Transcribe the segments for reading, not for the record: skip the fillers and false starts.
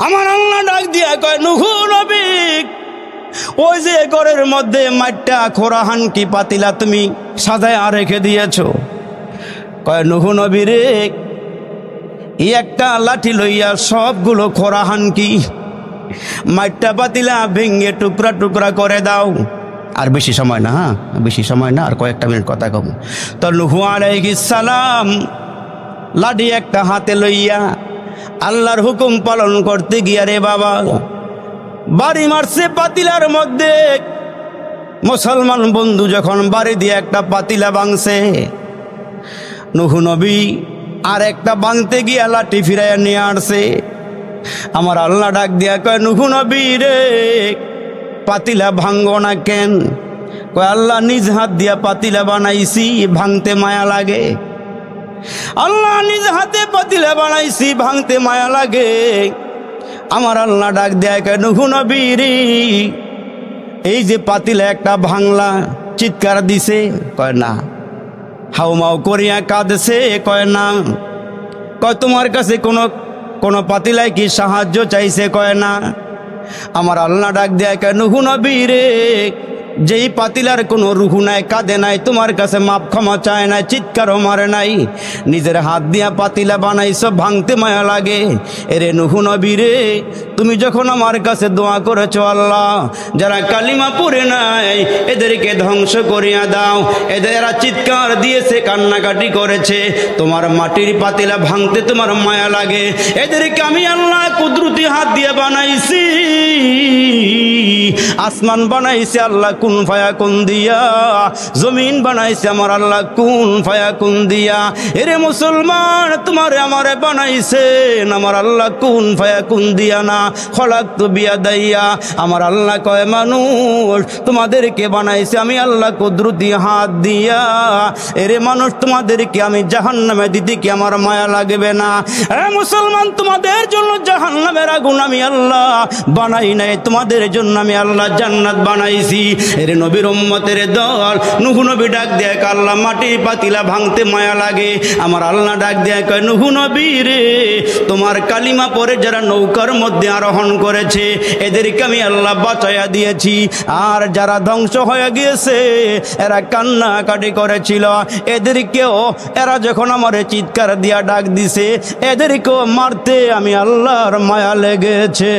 আমার আল্লাহ ডাক দিয়া কয় নূহ নবী, ওই যে ঘরের মধ্যে মাইটটা খোরা হানকি পাতিলা তুমি সাজায় রেখে দিয়েছো। কয় নূহ নবী রে, এই একটা লাঠি লইয়া সবগুলো খোরা হানকি মাইটটা পাতিলা ভেঙে টুকরা টুকরা করে দাও। আর বেশি সময় না, হ্যাঁ বেশি সময় না, আর কয়েকটা মিনিট কথা কব। তো নূহ আলাইহিস সালাম লাঠি একটা হাতে লইয়া আল্লাহর হুকুম পালন করতে গিয়া রে বাবা বাড়ি মারছে পাতিলার মধ্যে। মুসলমান বন্ধু যখন বাড়ি দিয়ে একটা পাতিলা ভাঙছে, নূহ নবী আর একটা ভাঙতে গিয়া লাঠি ফিরাইয়া নিয়ে আসছে। আমার আল্লাহ ডাক দিয়া কয় নূহ নবী রে, পাতিলা ভাঙবো না কেন? কয় আল্লাহ নিজ হাত দিয়া পাতিলা বানাইছি, ভাঙতে মায়া লাগে। আল্লাহ নিজ হাতে পাতিলা বানাইছি, ভাঙতে মায়া লাগে। আমার আল্লাহ ডাক দেয় কয় নূহ নবী রে, এই যে পাতিলা একটা ভাঙলা, চিৎকার দিছে? কয় না। হাউমাউ করিয়া কাঁদছে? কয় না। কয় তোমার কাছে কোনো পাতিলায় কি সাহায্য চাইছে? কয় না। আমার আল্লাহ ডাক দেয় কয় নূহ নবী রে, যেই পাতিলার কোনো রুহু নাই, কাঁদে নাই, তোমার কাছে মাপ ক্ষমা চায় নাই, চিৎকারও মারে নাই, নিজের হাত দিয়া পাতিলা বানাইছ, ভাঙতে মায়া লাগে। এরে নূহ নবী রে, তুমি যখন আমার কাছে দোয়া করেছো আল্লাহ, যারা কালিমা পড়ে নাই এদেরকে ধ্বংস করিয়া দাও, এরা চিৎকার দিয়েছে, কান্নাকাটি করেছে, তোমার মাটির পাতিলা ভাঙতে তোমার মায়া লাগে, এদেরকে আমি আল্লাহ কুদরতি হাত দিয়ে বানাইছি। আসমান বানাইছে আল্লাহ কুন ফায়াকুন দিয়া, জমিন বানাইছে আমার আল্লাহ কুন ফায়াকুন দিয়া। এরে মুসলমান, তোমারে আমারে বানাইছেন আমার আল্লাহ কুন ফায়াকুন দিয়া না, খলাকতু বিয়াদাইয়া। আমার আল্লাহ কয় মানুষ, তোমাদেরকে বানাইছে আমি আল্লাহ কুদরতি হাত দিয়া। এরে মানুষ, তোমাদেরকে আমি জাহান্নামে দিতে কি আমার মায়া লাগবে না? এ মুসলমান, তোমাদের জন্য জাহান্নামের আগুন আমি আল্লাহ বানাই নাই, তোমাদের জন্য আমি আল্লাহ জান্নাত বানাইছি। এর নবীর উম্মতের দল, নূহ নবী ডাক দেয় আল্লাহ মাটির পাতিলা ভাঙতে মায়া লাগে। আমার আল্লাহ ডাক দেয় কয় নূহ নবী রে, তোমার কালিমা পরে যারা নৌকার মধ্যে আরোহণ করেছে এদেরকে আমি আল্লাহ বাঁচাইয়া দিয়েছি। আর যারা ধ্বংস হয়ে গিয়েছে, এরা কান্নাকাটি করেছিল, এদেরকেও এরা যখন আমার চিৎকার দিয়া ডাক দিছে, এদেরকেও মারতে আমি আল্লাহর মায়া লেগেছে।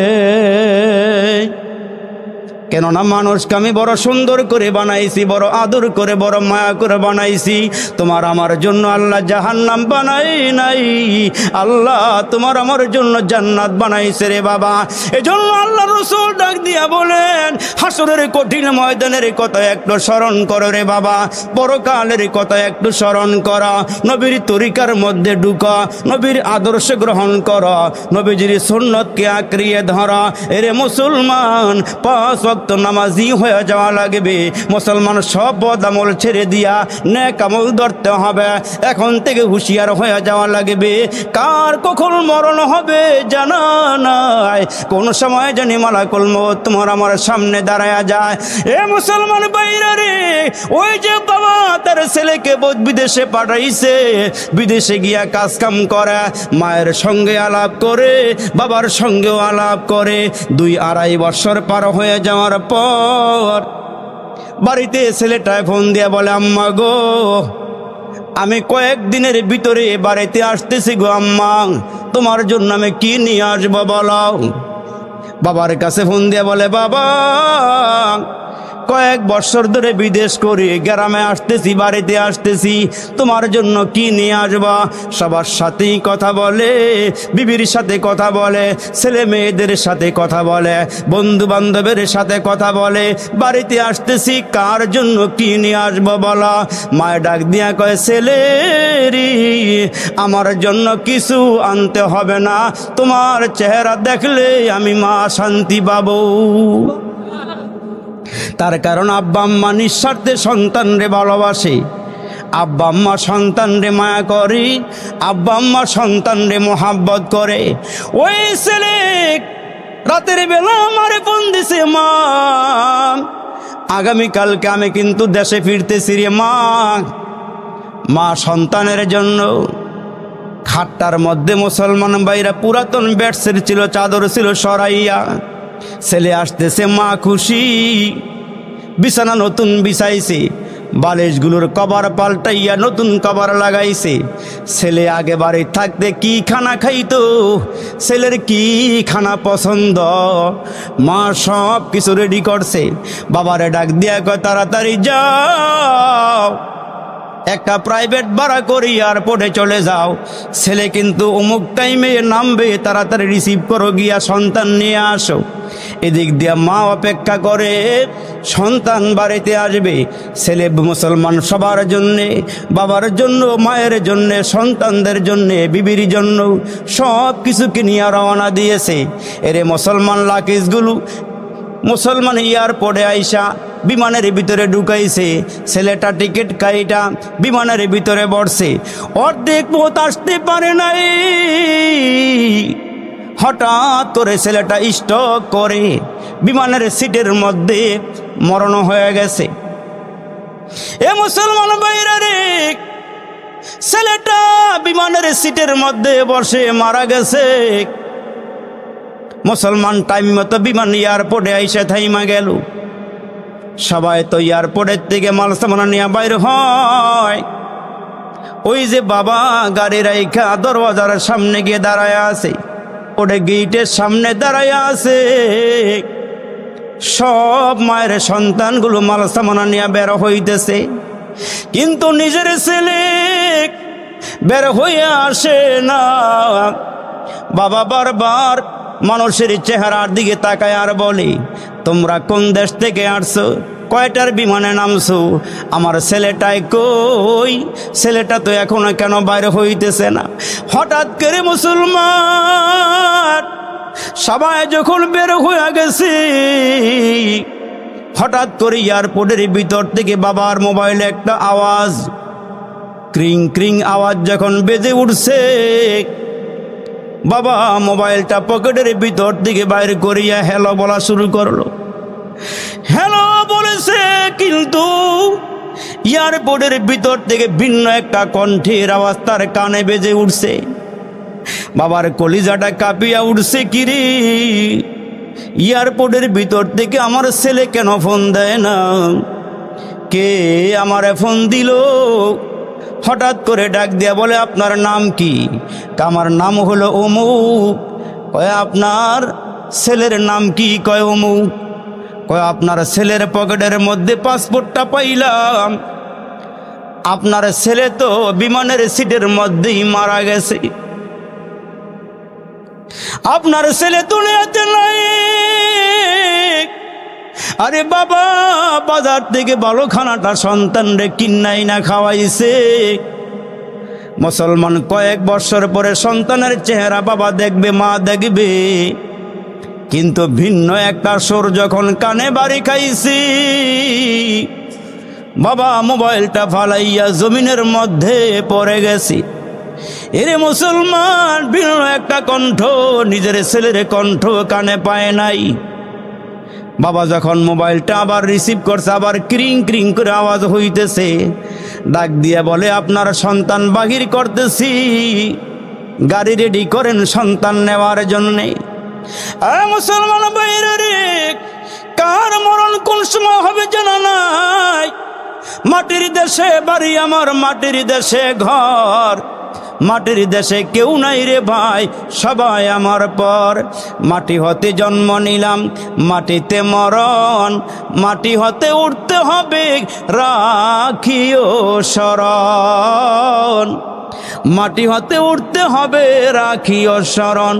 কেননা মানুষকে আমি বড় সুন্দর করে বানাইছি, বড় আদর করে, বড় মায়া করে বানাইছি। তোমার আমার জন্য আল্লাহ জাহান্নাম বানাই নাই, আল্লাহ তোমার আমার জন্য জান্নাত বানাইছে রে বাবা। এজন্য আল্লাহ রাসূল ডাক দিয়া বলেন, হাসরের কঠিন ময়দানের কথা একটু স্মরণ করো রে বাবা, পরকালের কথা একটু স্মরণ করা, নবীর তরিকার মধ্যে ঢুকা, নবীর আদর্শ গ্রহণ করা, নবীজির সুন্নতকে আঁকড়িয়ে ধরা। এরে মুসলমান, 5 ওয়াক্ত নামাজি হয়ে যাওয়া লাগবে। মুসলমান সব বদ আমল ছেড়ে দিয়া নেক আমল ধরতে হবে। এখন থেকে হুঁশিয়ার হয়ে যাওয়া লাগবে। কার কখন মরণ হবে জানা নাই, কোন সময় জানি মালাকুল মউত তোমার আমার সামনে দাঁড়ায়া যায়। এ মুসলমান ভাইরা রে, ওই যে বাবা তার ছেলেকে বিদেশে পাঠাইছে, বিদেশে গিয়া কাজ কাম করে, মায়ের সঙ্গে আলাপ করে, বাবার সঙ্গেও আলাপ করে, 2-2.5 বছর পার হয়ে যাওয়ার পর বাড়িতে ছেলেটায় ফোন দিয়া বলে, আম্মা গো, আমি কয়েকদিনের ভিতরে বাড়িতে আসতেছি গো আম্মা, তোমার জন্য আমি কি নিয়ে আসবো বলো। বাবার কাছে ফোন দিয়া বলে, বাবা কয়েক বছর ধরে বিদেশ করে গ্রামে আসতেছি, বাড়িতে আসতেছি, তোমার জন্য কি নিয়ে আসবা। সবার সাথেই কথা বলে, বিবির সাথে কথা বলে, ছেলে মেয়েদের সাথে কথা বলে, বন্ধু বান্ধবের সাথে কথা বলে, বাড়িতে আসতেছি কার জন্য কি নিয়ে আসবো বলা। মায়ের ডাক দিয়া কয়, ছেলেরি আমার জন্য কিছু আনতে হবে না, তোমার চেহারা দেখলে আমি মা শান্তি পাবো। তার কারণ আব্বা আম্মা নিঃস্বার্থে সন্তানরে ভালোবাসে, আব্বা আম্মা সন্তানরে মায়া করে, আব্বা আম্মা সন্তানরে মোহাব্বত করে। ওই ছেলে রাতের বেলা আমারে ফোন দিছে, মা আগামীকালকে আমি কিন্তু দেশে ফিরতেছি রে মা। মা সন্তানের জন্য খাটটার মধ্যে মুসলমান ভাইরা পুরাতন বেডশিট ছিল, চাদর ছিল সরাইয়া। ছেলে আসতেছে, মা খুশি, বিছানা নতুন বিছাইছে, বালিশগুলোর কভার পাল্টাইয়া নতুন কভার লাগাইছে। ছেলে আগে বাড়ি থাকতে কি খানা খাইতো, ছেলের কি খানা পছন্দ, মা সব কিছু রেডি করছে। বাবারে ডাক দিয়া কয় তাড়াতাড়ি যাও, একটা প্রাইভেট ভাড়া করি এয়ারপোর্টে চলে যাও। ছেলে কিন্তু অমুক টাইমে নামবে, তাড়াতাড়ি রিসিভ করো, গিয়া সন্তান নিয়ে আসো। এদিক দিয়া মা অপেক্ষা করে সন্তান বাড়িতে আসবে। ছেলে মুসলমান সবার জন্যে, বাবার জন্য, মায়ের জন্যে, সন্তানদের জন্যে, বিবির জন্য সব কিছুকে নিয়ে রওনা দিয়েছে। এরে মুসলমান লাকিজগুলো মুসলমান এয়ারপোর্টে আইসা বিমানের ভিতরে ঢুকাইছে। ছেলেটা টিকিট কাইটা বিমানের ভিতরে বসছে। অর্ধেক পথ আসতে পারে নাই, হঠাৎ করে ছেলেটা স্ট্রোক করে বিমানের সিটের মধ্যে মরণ হয়ে গেছে। এ মুসলমান ভাইরা রে, ছেলেটা বিমানের সিটের মধ্যে বসে মারা গেছে। মুসলমান টাইম মতো বিমান এয়ারপোর্টে আইসা থাইমা গেল। সবাই তো এয়ারপোর্টের থেকে মাল সামান নিয়ে বাইর হয়। ওই যে বাবা গাড়ি রাইখা দরওয়াজার সামনে গিয়ে দাঁড়ায় আছে, ওটা গেটের সামনে দাঁড়ায় আছে। সব মায়ের সন্তানগুলো মাল সামান নিয়ে বের হইতেছে, কিন্তু নিজের ছেলে বের হয়ে আসে না। বাবা বারবার মানুষের চেহারার দিকে তাকায় আর বলে, তোমরা কোন দেশ থেকে আসছো, কয়টার বিমানে নামছো, আমার ছেলেটাই কই, ছেলেটা তো এখনো কেন বাইরে হইতেছে না। হঠাৎ করে মুসলমান সবাই যখন বের হয়ে গেছে, হঠাৎ করে এয়ারপোর্টের ভিতর থেকে বাবার মোবাইলে একটা আওয়াজ, ক্রিং ক্রিং আওয়াজ যখন বেজে উঠছে, বাবা মোবাইলটা পকেটের ভিতর থেকে বাইরে করিয়া হ্যালো বলা শুরু করলো। হ্যালো বলেছে, কিন্তু এয়ারপোর্টের ভিতর থেকে ভিন্ন একটা কণ্ঠের আওয়াজ তার কানে বেজে উঠছে। বাবার কলিজাটা কাঁপিয়া উঠছে, কিরে এয়ারপোর্টের ভিতর থেকে আমার ছেলে কেন ফোন দেয় না, কে আমারে ফোন দিল? হঠাৎ করে ডাক দিয়া বলে, আপনার নাম কি? আমার নাম হলো অমুক। কয় আপনার ছেলের নাম কি? কয় অমুক। কয় আপনার ছেলের পকেটের মধ্যে পাসপোর্টটা পাইলাম, আপনার ছেলে তো বিমানের সিটের মধ্যেই মারা গেছে, আপনার ছেলে দুনিয়াতে নাই। আরে বাবা, বাজার থেকে ভালো খানাটা সন্তান রে কিন্নাই না খাওয়াইছে। মুসলমান কয়েক বছর পরে সন্তানের চেহারা বাবা দেখবে, মা দেখবে, কিন্তু ভিন্ন একটা সুর যখন কানে বাড়ি খাইছি, বাবা মোবাইলটা ফালাইয়া জমিনের মধ্যে পড়ে গেছি। এরে মুসলমান, ভিন্ন একটা কণ্ঠ, নিজের ছেলের কণ্ঠ কানে পায় নাই। বাবা যখন মোবাইলটা আবার রিসিভ করছে, আবার ক্রিং ক্রিং করে আওয়াজ হইতেছে। ডাক দিয়ে বলে, আপনার সন্তান বাহির করতেছি, গাড়ি রেডি করেন সন্তান নেওয়ার জন্যে। মুসলমান বাইরে রে, কার মরণ কোন সময় হবে জানা নাই। মাটির দেশে বাড়ি আমার, মাটির দেশে ঘর, মাটির দেশে কেউ নাই রে ভাই, সবাই আমার পর। মাটি হতে জন্ম নিলাম, মাটিতে মরণ, মাটি হতে উঠতে হবে, রাখিও শরণ। মাটি হতে উঠতে হবে, রাখিও শরণ।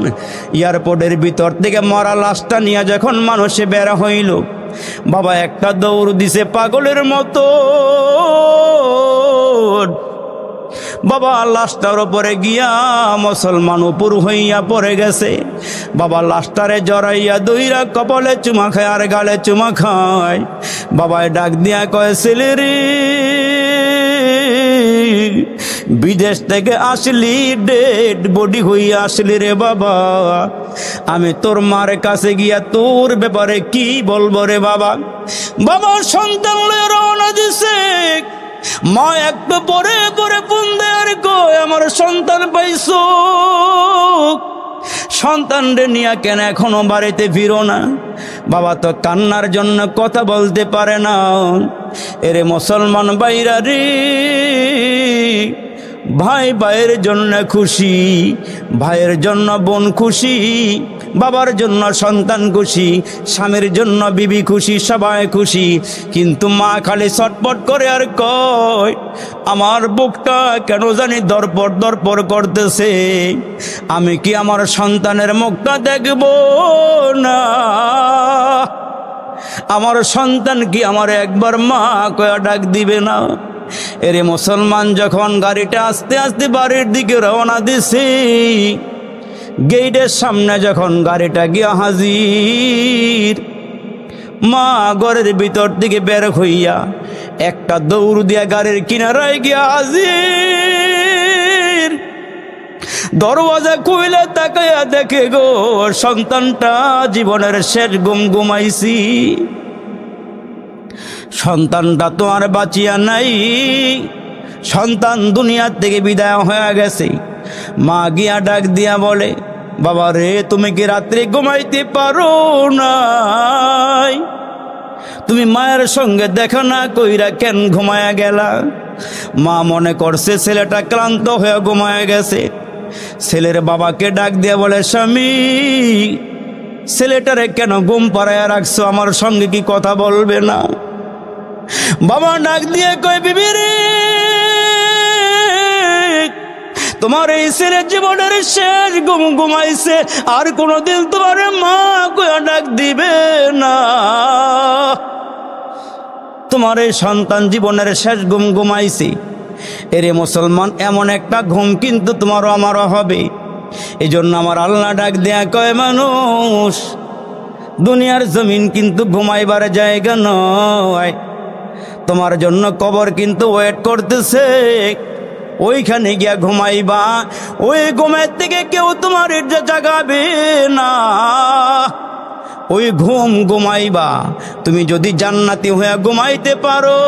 এয়ারপোর্টের ভিতর থেকে মরা লাশটা নিয়ে যখন মানুষে বের হইল, বাবা একটা দৌড় দিছে পাগলের মতো। বাবা লাশটার উপরে গিয়া মুসলমান উপর হইয়া পড়ে গেছে। বাবা লাশটারে জড়াইয়া দইরা কপালে চুমা খায় আর গালে চুমা খায়। বাবায় ডাক দিয়া কয়, ছেলে রে, বিদেশ থেকে আসলি, ডেড বডি হইয়া আসলি রে বাবা, আমি তোর মার কাছে গিয়া তোর ব্যাপারে কি বলবো রে বাবা। বাবা সন্তান লয়ে রওনা দিছে, মা একটু পরে পরে ফোন দেয় আর কয় আমার সন্তান পাইছো, সন্তানরে নিয়ে কেন এখনো বাড়িতে ফিরো না? বাবা তো কান্নার জন্য কথা বলতে পারে না। এরে মুসলমান ভাইরা রে, ভাই ভাইয়ের জন্য খুশি, ভাইয়ের জন্য বোন খুশি, বাবার জন্য সন্তান খুশি, স্বামীর জন্য বিবি খুশি, সবাই খুশি। কিন্তু মা খালি ছটপট করে আর কয় আমার বুকটা কেন জানি দরপড় দরপড় করতেছে, আমি কি আমার সন্তানের মুখটা দেখব না? আমার সন্তান কি আমার একবার মা কয়া ডাক দিবে না? এরে মুসলমান, যখন গাড়িটা আস্তে আস্তে বাড়ির দিকে রওনা দিছে, গেটের সামনে যখন গাড়িটা গিয়া হাজির, মা ঘরের ভিতর দিকে বের হইয়া একটা দৌড় দিয়া গাড়ির কিনারায় গিয়া হাজির। দরওয়াজা খুইলে তাকাইয়া দেখে গো সন্তানটা জীবনের শেষ ঘুম ঘুমাইছি, সন্তানটা তো আর বাঁচিয়া নাই, সন্তান দুনিয়ার থেকে বিদায় হয়ে গেছে। মা গিয়া ডাক দিয়া বলে বাবা রে, তুমি কি রাত্রে ঘুমাইতে পারো নাই? তুমি মায়ের সঙ্গে দেখা না কইরা কেন ঘুমায়া গেলা? মা মনে করছে ছেলেটা ক্লান্ত হয়ে ঘুমায়া গেছে। ছেলের বাবাকে ডাক দিয়া বলে স্বামী, ছেলেটারে কেন ঘুম পাড়াইয়া রাখছো, আমার সঙ্গে কি কথা বলবে না? বাবা ডাক দিয়ে কয় বিবি রে, তোমার এই ছেলে জীবনের শেষ ঘুম ঘুমাইছে, আর কোনোদিন তোমার মা কয়া ডাক দিবে না। তোমার এই সন্তান জীবনের শেষ ঘুম ঘুমাইছে। এরে মুসলমান, এমন একটা ঘুম কিন্তু তোমারও আমারও হবে। এই জন্য আমার আল্লাহ ডাক দেয়া কয় মানুষ, দুনিয়ার জমিন কিন্তু ঘুমাইবার জায়গা নয়, তোমার জন্য কবর কিন্তু ওয়েট করতেছে, ওইখানে গিয়া ঘুমাইবা। ওই ঘুমের থেকে কেউ তোমার জাগাবে না, ওই ঘুম ঘুমাইবা। তুমি যদি জান্নাতি হয়ে ঘুমাইতে পারো,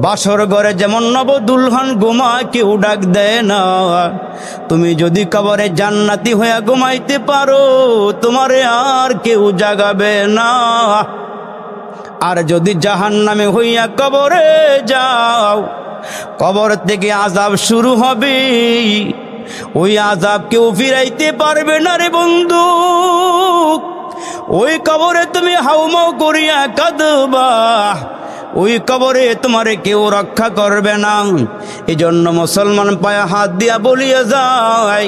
বাসর ঘরে যেমন নবদুলহান ঘুমায় কেউ ডাক দেয় না, তুমি যদি কবরে জান্নাতি হয়ে ঘুমাইতে পারো, তোমারে আর কেউ জাগাবে না। আর যদি জাহান্নামে হইয়া কবরে যাও, কবর থেকে আযাব শুরু হবে, ওই আযাব কেউ ফিরাইতে পারবে না রে বন্ধু। ওই কবরে তুমি হাউমাউ করিয়া কাঁদবা, ওই কবরে তোমারে কেউ রক্ষা করবে না। এই জন্য মুসলমান পায়ে হাত দিয়া বলিয়া যায়,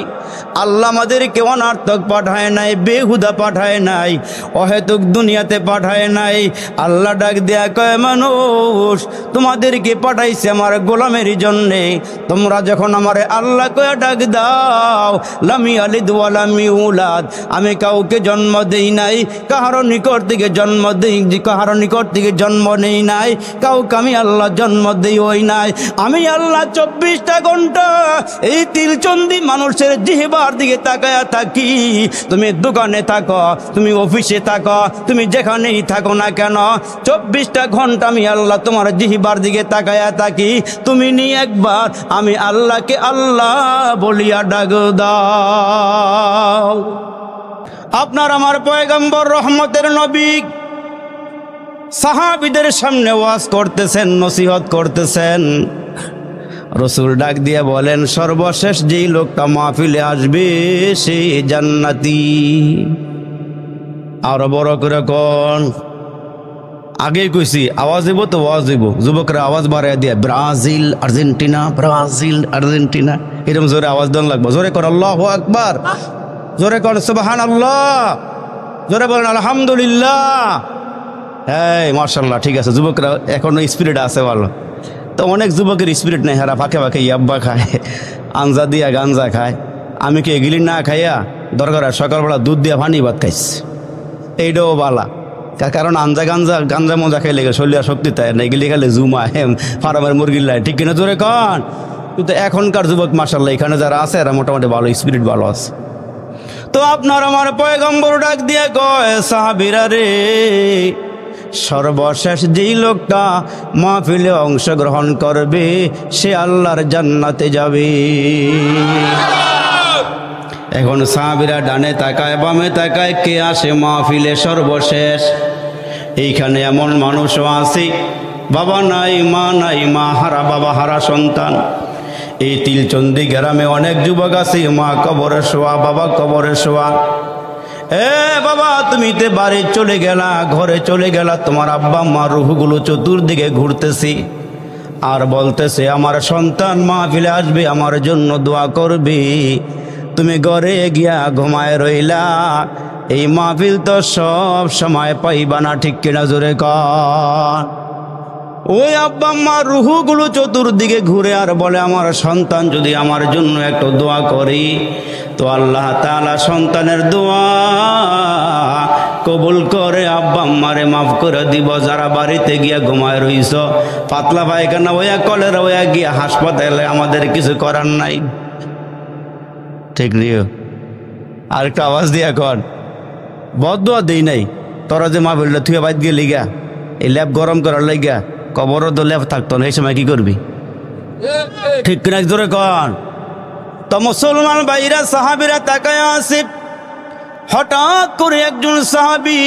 আল্লাহ আমাদেরকে অনার্থক পাঠায় নাই, বেহুদা পাঠায় নাই, অহেতুক দুনিয়াতে পাঠায় নাই। আল্লাহ ডাক দেয়া কয় মানুষ, তোমাদেরকে পাঠাইছে আমার গোলামের জন্যে। তোমরা যখন আমারে আল্লাহ কয়া ডাক দাও, লামি আলিদ ওয়া লাম ইউলাদ, আমি কাউকে জন্ম দেই নাই, কাহারও নিকট থেকে জন্ম দেই, কাহারও নিকট থেকে জন্ম নেই নাই, কাউকে আমি আল্লাহ জন্ম দেই ওই নাই। আমি আল্লাহ 24টা ঘন্টা এই তিলচন্দি মানুষের জিহ্বার দিকে তাকায়া থাকি। তুমি দোকানে থাকো, তুমি অফিসে থাকো, তুমি যেখানেই থাকো না কেন, 24টা ঘন্টা আমি আল্লাহ তোমার জিহ্বার দিকে তাকায়া থাকি। তুমি নিয়ে একবার আমি আল্লাহকে আল্লাহ বলিয়া ডাক দাও। আপনার আমার পয়গম্বর রহমতের নবী সাহাবীদের সামনে ওয়াজ করতেছেন, নসিহত করতেছেন। রসুল ডাক দিয়ে বলেন, সর্বশেষ যেই লোকটা মাহফিলে আসবে সে জান্নাতি। আরো বড় করে কোন, আগেই কইছি আওয়াজ দিব তো ওয়াজ দিব, যুবকরা আওয়াজ বাড়াই দিয়ে ব্রাজিল আর্জেন্টিনা, ব্রাজিল আর্জেন্টিনা, এরকম জোরে আওয়াজ দেন লাগবে। জোরে কর আল্লাহু আকবার, জোরে কর সুবহানাল্লাহ, জোরে বলেন আলহামদুলিল্লাহ। হ্যাঁ মাশাআল্লাহ, ঠিক আছে। যুবকরা এখনো স্পিরিট আছে ভালো। তো অনেক যুবকের স্পিরিট নেই, হারা ফাঁকে ফাঁকে ইয়াব্বা খায়, আঞ্জা দিয়া গাঞ্জা খায়। আমি কি এগুলি না খাইয়া দরকার সকালবেলা দুধ দিয়া পানি ভাত খাইছি, এইটাও বালা। কারণ গাঞ্জা মজা খাইলে শরীরে শক্তি তাই না, এগুলি খাইলে জুমা ফার্মের মুরগির লাই, ঠিক কিনা জোরে কন। কিন্তু এখনকার যুবক মাশাআল্লাহ এখানে যারা আছে এরা মোটামুটি ভালো, স্পিরিট ভালো আছে। তো আপনার আমার পয়গম্বর ডাক দিয়ে কয়, সাহাবীরা রে, সর্বশেষ যেই লোকটা মাহফিলে অংশগ্রহণ করবে সে আল্লাহর জান্নাতে যাবে। এখন সাহাবীরা ডানে তাকায় বামে তাকায়, কে আসে মাহফিলে সর্বশেষ? এইখানে এমন মানুষও আছে বাবা নাই মা হারা, বাবা হারা সন্তান। এই তিলচন্দি গ্রামে অনেক যুবক আছে, মা কবরে শোয়া, বাবা কবরে শোয়া। বাবা তুমি তে বাড়ি চলে গেলা, ঘরে চলে গেলা, তোমার আব্বা মা রুহগুলো চতুর্দিকে ঘুরতেছি আর বলতেছে আমার সন্তান মাহফিলে আসবে, আমার জন্য দোয়া করবে। তুমি ঘরে গিয়া ঘুমায় রইলা, এই মাহফিল তো সব সময় পাইবা না, ঠিক কিনা জোরে কর। ওই আব্বা আম্মা রুহগুলো চতুর্দিকে ঘুরে আর বলে আমার সন্তান যদি আমার জন্য একটু দোয়া করি তো আল্লাহ তাআলা সন্তানের দোয়া কবুল করে আব্বা আম্মারে মাফ করে দিব। যারা বাড়িতে গিয়া ঘুমায় রইছ, পাতলা পায়খানা হইয়া কলেরা হইয়া গিয়া হাসপাতালে, আমাদের কিছু করার নাই, ঠিক নিও। আর একটা আওয়াজ দিয়া কর, বদদোয়া দেই নাই, তোরা যে মাহফিলটা তুই বাইত গেলি গা, এই ল্যাব গরম করার লাগিয়া, কবরও তো ল্যাব থাকতো না, এই সময় কি করবি, ঠিক কিনা জোরে কর। তো মুসলমান ভাইরা সাহাবীরা তাকায় আছে, হঠাৎ করে একজন সাহাবী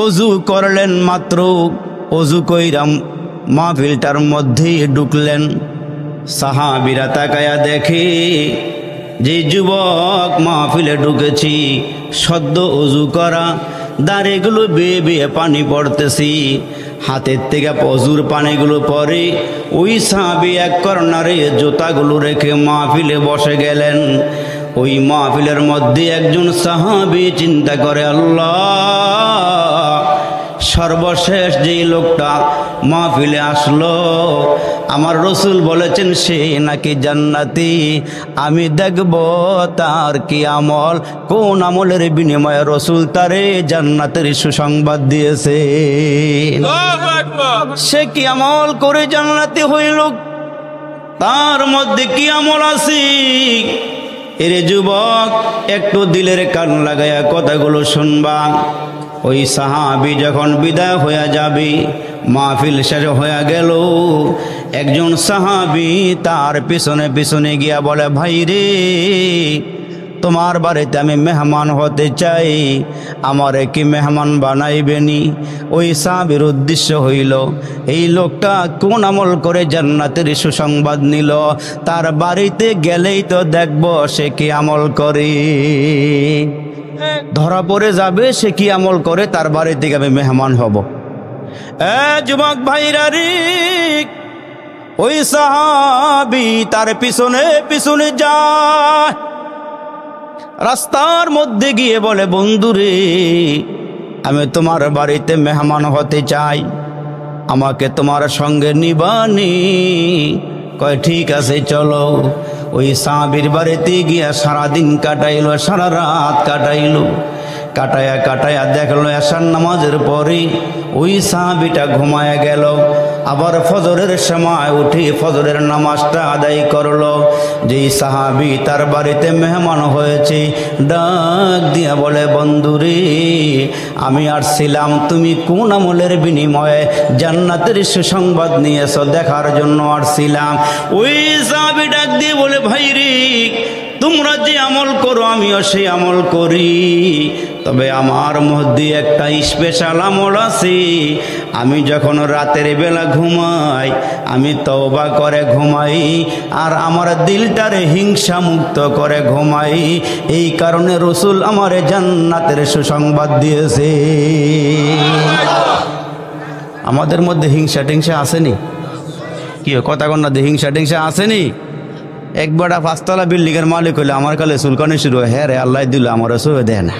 ওযু করলেন, মাত্র ওযু কইরা মাহফিলটার মধ্যেই ঢুকলেন। সাহাবীরা তাকায়া দেখে যে যুবক মাহফিলে ঢুকেছি, সদ্য ওযু করা, দাড়িগুলো বেয়ে বেয়ে পানি পড়তেছি, হাতের থেকে অজুর পানিগুলো পরে ওই সাহাবী এক কর্নারে জুতাগুলো রেখে মাহফিলে বসে গেলেন। ওই মাহফিলের মধ্যে একজন সাহাবী চিন্তা করে, আল্লাহ, সর্বশেষ যেই লোকটা মাহফিলে আসলো, আমার রসুল বলেছেন সে নাকি জান্নাতি, আমি দেখব তার কি আমল, কোন আমলের বিনিময়ে রসুল তারে জান্নাতের সুসংবাদ দিয়েছে। সে কি আমল করে জান্নাতি হইল, তার মধ্যে কি আমল আছে? এরে যুবক, একটু দিলের কান লাগাইয়া কথাগুলো শুনবা। ওই সাহাবী যখন বিদায় হয়ে যাবে, মাহফিল শেষ হয়ে গেল, একজন সাহাবী তার পিছনে পিছনে গিয়া বলে, ভাই রে, তোমার বাড়িতে আমি মেহমান হতে চাই, আমারে কি মেহমান বানাইবেনি? ওই সাহাবীর উদ্দেশ্য হইল, এই লোকটা কোন আমল করে জান্নাতের সুসংবাদ নিল, তার বাড়িতে গেলেই তো দেখব সে কি আমল করে, ধরা পড়ে যাবে সে কি আমল করে, তার বাড়ি থেকে আমি মেহমান হব। যুবক ভাইরা রে, ওই সাহাবী তার পিছনে পিছনে যায়, রাস্তার মধ্যে গিয়ে বলে, বন্ধুরে, আমি তোমার বাড়িতে মেহমান হতে চাই, আমাকে তোমার সঙ্গে নিবানি? কয় ঠিক আছে চলো। ওই সাহাবীর বাড়িতে গিয়া সারাদিন কাটাইলো, সারা রাত কাটাইলো, কাটায়া কাটায়া দেখলো এশার নামাজের পরে ওই সাহাবীটা ঘুমায়া গেল। আবার ফজরের সময় উঠে ফজরের নামাজটা আদায় করলো। যেই সাহাবী তার বাড়িতে মেহমান হয়েছে, ডাক দিয়া বলে, বন্ধুরে, আমি আসছিলাম তুমি কোন আমলের বিনিময়ে জান্নাতের সুসংবাদ নিয়েছ দেখার জন্য আসছিলাম। ওই সাহাবী ডাক দিয়ে বলে, ভাই রে, তোমরা যে আমল করো আমিও সেই আমল করি, তবে আমার মধ্যে একটা স্পেশাল আমল আছে। আমি যখন রাতের বেলা ঘুমাই, আমি তওবা করে ঘুমাই, আর আমার দিলটারে হিংসা মুক্ত করে ঘুমাই। এই কারণে রসুল আমারে জান্নাতের সুসংবাদ দিয়েছে। আমাদের মধ্যে হিংসা টিংসা আসেনি? কি কথা কন্যা, হিংসা টিংসা আসেনি? একবার 5 তলা বিল্ডিংয়ের মালিক হইলে আমার কালে চুলকানি শুরু হয়, হ্যাঁ রে, আল্লাহ দিল আমার সবে দেয় না,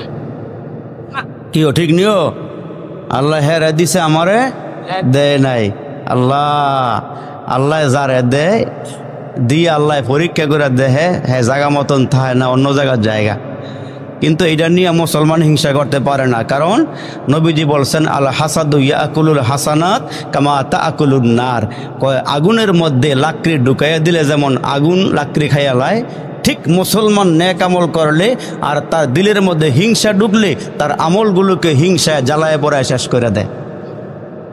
কি ঠিক নিও? আল্লাহ হ্যাঁ রে দিছে, আমারে দেয় নাই। আল্লাহ যারে দেয় দিয়ে আল্লাহ পরীক্ষা করে দেহে, হ্যাঁ জায়গা মতন থাকে না, অন্য জায়গার জায়গা। কিন্তু এটা নিয়ে মুসলমান হিংসা করতে পারে না, কারণ নবীজি বলছেন, আল হাসাদু ইয়াকুলুল হাসানাত কামা তাকুলুন নার। আগুনের মধ্যে লাকড়ি ঢুকাইয়া দিলে যেমন আগুন লাকড়ি খাইয়া লায়, ঠিক মুসলমান নেক আমল করলে আর তার দিলের মধ্যে হিংসা ঢুকলে তার আমলগুলোকে হিংসায় জ্বালায় পড়ায় শেষ করে দেয়।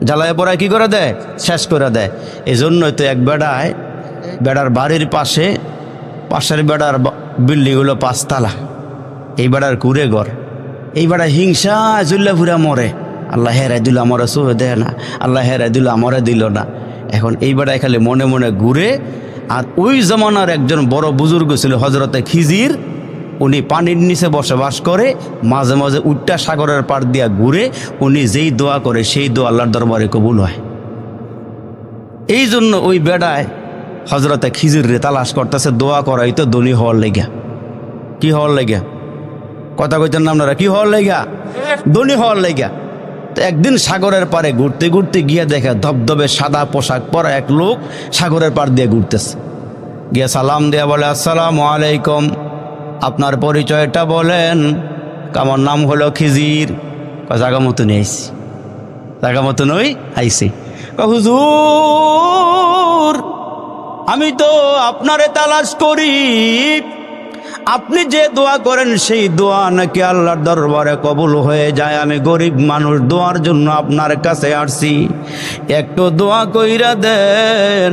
জ্বালায় পড়ায় কি করে দেয়, শেষ করে দেয়। এই জন্যই তো এক বেড়ার বাড়ির পাশের বেড়ার বিল্ডিং হলো 5 তালা, এই বেড়ার কুড়ে ঘর, এই বেড়া হিংসা জুল্লা ফুরা মরে, আল্লাহ হেরাই দিল আমারে চোখে দেয় না, আল্লাহ হেরাই দিল আমারে দিল না। এখন এই বেড়ায় খালি মনে মনে ঘুরে। আর ওই জমানার একজন বড় বুজুর্গ ছিল হজরতে খিজির, উনি পানির নিচে বসবাস করে, মাঝে মাঝে উট্টা সাগরের পাড় দিয়া ঘুরে, উনি যেই দোয়া করে সেই দোয়া আল্লাহর দরবারে কবুল হয়। এই জন্য ওই বেড়ায় হজরতে খিজির রে তালাশ করতেছে, দোয়া করাই তো ধনী হওয়ার লেগা। কি হওয়ার লেগা? কথা কইতেন না আপনারা? কি হওয়ার লেগা? ধনী হওয়ার লেগা। তো একদিন সাগরের পাড়ে ঘুরতে ঘুরতে গিয়ে দেখে ধবধবে সাদা পোশাক পরা এক লোক সাগরের পাড় দিয়ে ঘুরতেছে। গিয়ে সালাম দিয়া বলে, আসসালামু আলাইকুম, আপনার পরিচয়টা বলেন। আমার নাম হলো খিজির। জাগা মতনই আইসি, জাগা মতনই আইসি। হুজুর, আমি তো আপনারে তালাশ করি, আপনি যে দোয়া করেন সেই দোয়া নাকি আল্লাহর দরবারে কবুল হয়ে যায়। আমি গরিব মানুষ, দোয়ার জন্য আপনার কাছে আসছি, একটু দোয়া কইরা দেন,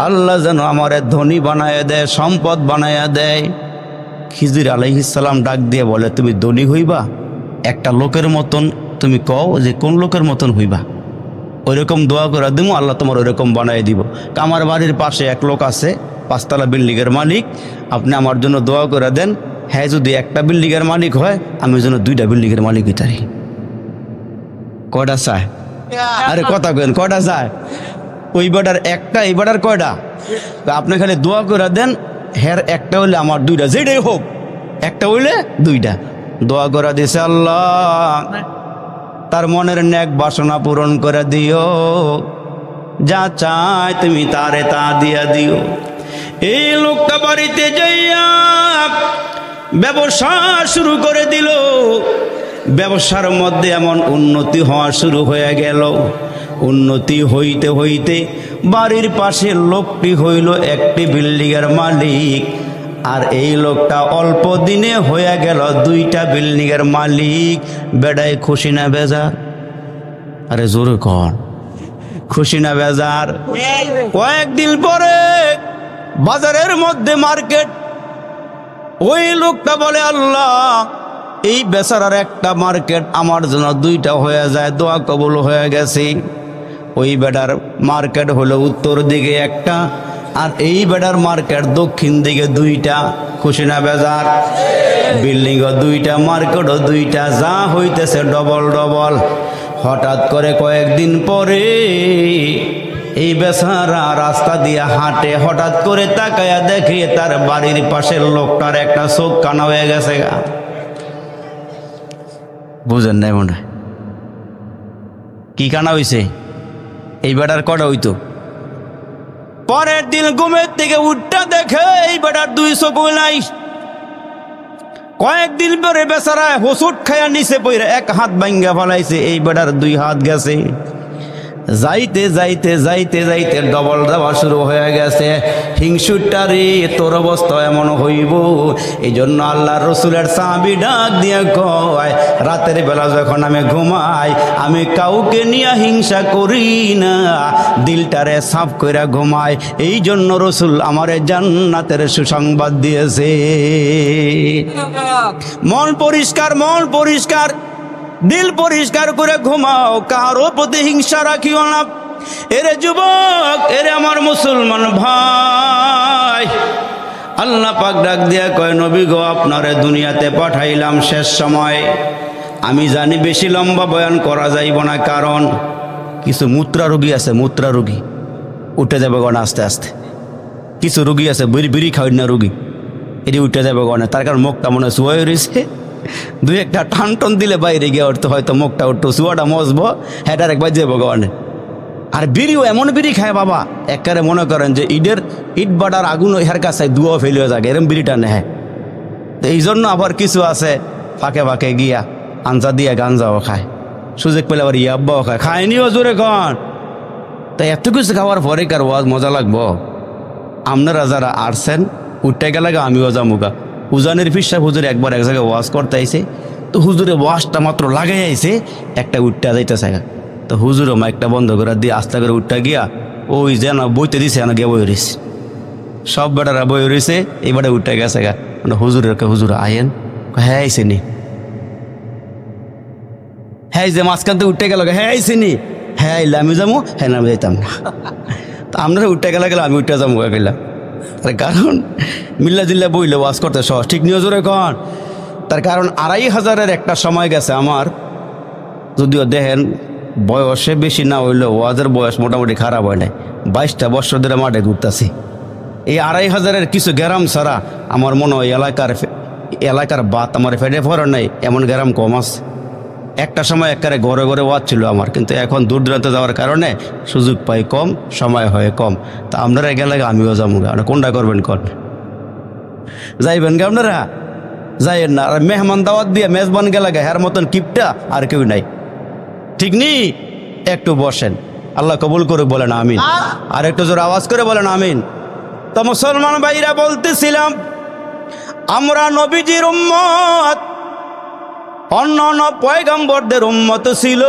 আল্লাহ যেন আমারে ধনী বানায় দেয়, সম্পদ বানায় দেয়। খিজির আলাইহিস সালাম ডাক দিয়ে বলে, তুমি ধনী হইবা? একটা লোকের মতন তুমি কও যে কোন লোকের মতন হইবা, ওইরকম দোয়া করে দেবো, আল্লাহ তোমার ওইরকম বানাই দিব। আমার বাড়ির পাশে এক লোক আছে, 5 তালা বিল্ডিংয়ের মালিক, আপনি আমার জন্য দোয়া করে দেন, হ্যাঁ যদি একটা বিল্ডিংয়ের মালিক হয় আমি যেন 2টা বিল্ডিংয়ের মালিক হইতারি। কয়টা চায়? আরে কথা কেন, কয়টা চায়? ওই বেটার একটা, এই বেটার কয়টা? আপনি খালি দোয়া করে দেন, হ্যাঁ একটা হইলে আমার 2টা, যেটাই হোক একটা হইলে 2টা। দোয়া করে দিছে, আল্লাহ তার মনের নেক বাসনা পূরণ করে দিও, যা চায় তুমি তারে তা দিয়া দিও। এই লোকটা বাড়িতে যাইয়া ব্যবসা শুরু করে দিল। ব্যবসার মধ্যে এমন উন্নতি হওয়া শুরু হয়ে গেল। উন্নতি হইতে হইতে বাড়ির পাশে লোকটি হইল একটি বিল্ডিংয়ের মালিক, আর এই লোকটা অল্প দিনে হয়ে গেল 2টা বিল্ডিংয়ের মালিক। বেড়ায় খুশি না বেজার? আরে জোরে কর, খুশি না বেজার? কয়েকদিন পরে বাজারের মধ্যে মার্কেট, ওই লোকটা বলে, আল্লাহ এই বেচারার একটা মার্কেট আমার জন্য 2টা হয়ে যায়, দোয়া কবুল হয়ে গেছে। ওই বেটার মার্কেট হলো উত্তর দিকে একটা, আর এই বেটার মার্কেট দক্ষিণ দিকে 2টা। খুশি না বেজার? বিল্ডিংও 2টা, মার্কেটও 2টা, যা হইতেছে ডবল ডবল। হঠাৎ করে কয়েকদিন পরে এই বেচারা রাস্তা দিয়ে হাঁটে, হঠাৎ করে তাকায়া দেখে তার বাড়ির পাশের লোকটার একটা চোখ কানা হয়ে গেছে। বুঝেন নাই মনে হয়? কি কানা হইছে? এই বেটার কটা হইতো? পরের দিন ঘুমের থেকে উঠটা দেখে এই বেটার 2 চোখ নাই। কয়েকদিন পরে বেচারা হোঁচট খায়া নিচে পড়ে এক হাত ভাঙ্গা ফেলাইছে, এই বেটার 2 হাত গেছে। যাইতে যাইতে যাইতে যাইতে ডবল দেওয়া শুরু হয়ে গেছে। হিংসুটারে তোর অবস্থা এমন হইব। এই জন্য আল্লাহ রসুলের সাহাবী ডাক দিয়ে কয়, রাতের বেলা যখন আমি ঘুমাই আমি কাউকে নিয়ে হিংসা করি না, দিলটারে সাফ কইরা ঘুমাই। এই জন্য রসুল আমারে জান্নাতের সুসংবাদ দিয়েছে। মন পরিষ্কার, মন পরিষ্কার, দিল পরিষ্কার করে ঘুমাও, কারো প্রতি হিংসা রাখিও না। এরে যুবক, এরে আমার মুসলমান ভাই, আল্লাহ পাক ডাক দিয়া কয়, নবী গো আপনারে দুনিয়াতে পাঠাইলাম শেষ সময়। আমি জানি বেশি লম্বা বয়ান করা যাইব না, কারণ কিছু মূত্রা রোগী আছে, মূত্রা রোগী উঠে যাবে গণ আস্তে আস্তে। কিছু রোগী আছে বিড়ি খাওয়াই না রোগী, এটি উঠে যাবে গণে, তার কারণ মুখটা মনে শুয়ে রয়েছে। 2-1টা টান টন দিলে বাইরে গিয়ে উঠতে হয়তো মুখটা উঠতো, শুয়াটা মজবো, হ্যাঁ একবার যাবো গণে। আর বিড়িও এমন বিড়ি খায় বাবা, একবারে মনে করেন যে ইট বাটার আগুন হের কাছে দুয়াও ফেলিয়ে যাবে, এরম বিড়িটা নেয়। তো এই জন্য আবার কিছু আছে ফাঁকে ফাঁকে গিয়া আঞ্জা দিয়ে গাঞ্জাও খায়, সুযোগ পেলে আবার ইয়াব্বাও খায়। খায়নিও জোরে কন। তো এত কিছু খাওয়ার পরে কার ওয়াজ মজা লাগবো? আপনারা যারা আসছেন উঠতে গেলে আমিও যামুগা। উজানের পিসা হুজুর একবার এক জায়গায় ওয়াজ করতে আইছে, তো হুজুরে ওয়াজটা মাত্র লাগাই আইছে, একটা উঠতে যাইতেছে, তো হুজুরও মাইকটা বন্ধ করে দিয়ে আস্তে করে উঠটা গিয়া ওই যেন বইতে দিছে এনে গিয়া বই রয়েছে, সব বেটারা বই রয়েছে, এবারে উঠে গেছে গা। মানে হুজুর আয়েন, হ্যাঁ আইসেনি, হ্যাঁ যে মাঝখান থেকে উঠে গেল, হ্যাঁ আইসেনি, হ্যাঁ আইলে আমি যাবো, হ্যাঁ না আমি যাইতাম না। তো আমরা উঠে গেলে আমি উঠে যাবো গেলাম। তার কারণ মিল্লা জিল্লা বইলে ওয়াজ করতে সহজ, ঠিক নিয়ে জোরে কন। তার কারণ 2500-এর একটা সময় গেছে আমার, যদিও দেখেন বয়সে বেশি না হইলেও ওয়াজের বয়স মোটামুটি খারাপ হয় নাই, 22টা বছর ধরে মাঠে ঘুরতেছি। এই 2500-এর কিছু গ্রাম ছাড়া আমার মনে হয় এলাকার বাত আমার ফেটে পড়ে নাই, এমন গ্রাম কম আছে। একটা সময় একবারে ঘরে ঘরে ওয়াজ ছিল আমার, কিন্তু এখন দূর দূরান্তে যাওয়ার কারণে সুযোগ পাই কম, সময় হয় কম। তা আপনারা গেলে আমিও যাবো, কোনটা করবেন কন? যাইবেন গে আপনারা? যাইয়েন না। আর মেহমান দাওয়াত দিয়ে মেজবান গেলে হ্যার মতন কিপটা আর কেউ নাই, ঠিক নি? একটু বসেন, আল্লাহ কবুল করে বলেন আমিন। আর একটু জোর আওয়াজ করে বলেন আমিন। তো মুসলমান ভাইরা বলতেছিলাম, আমরা নবীজির উম্মত, অন্য পয়গম্বরদের উম্মত ছিল,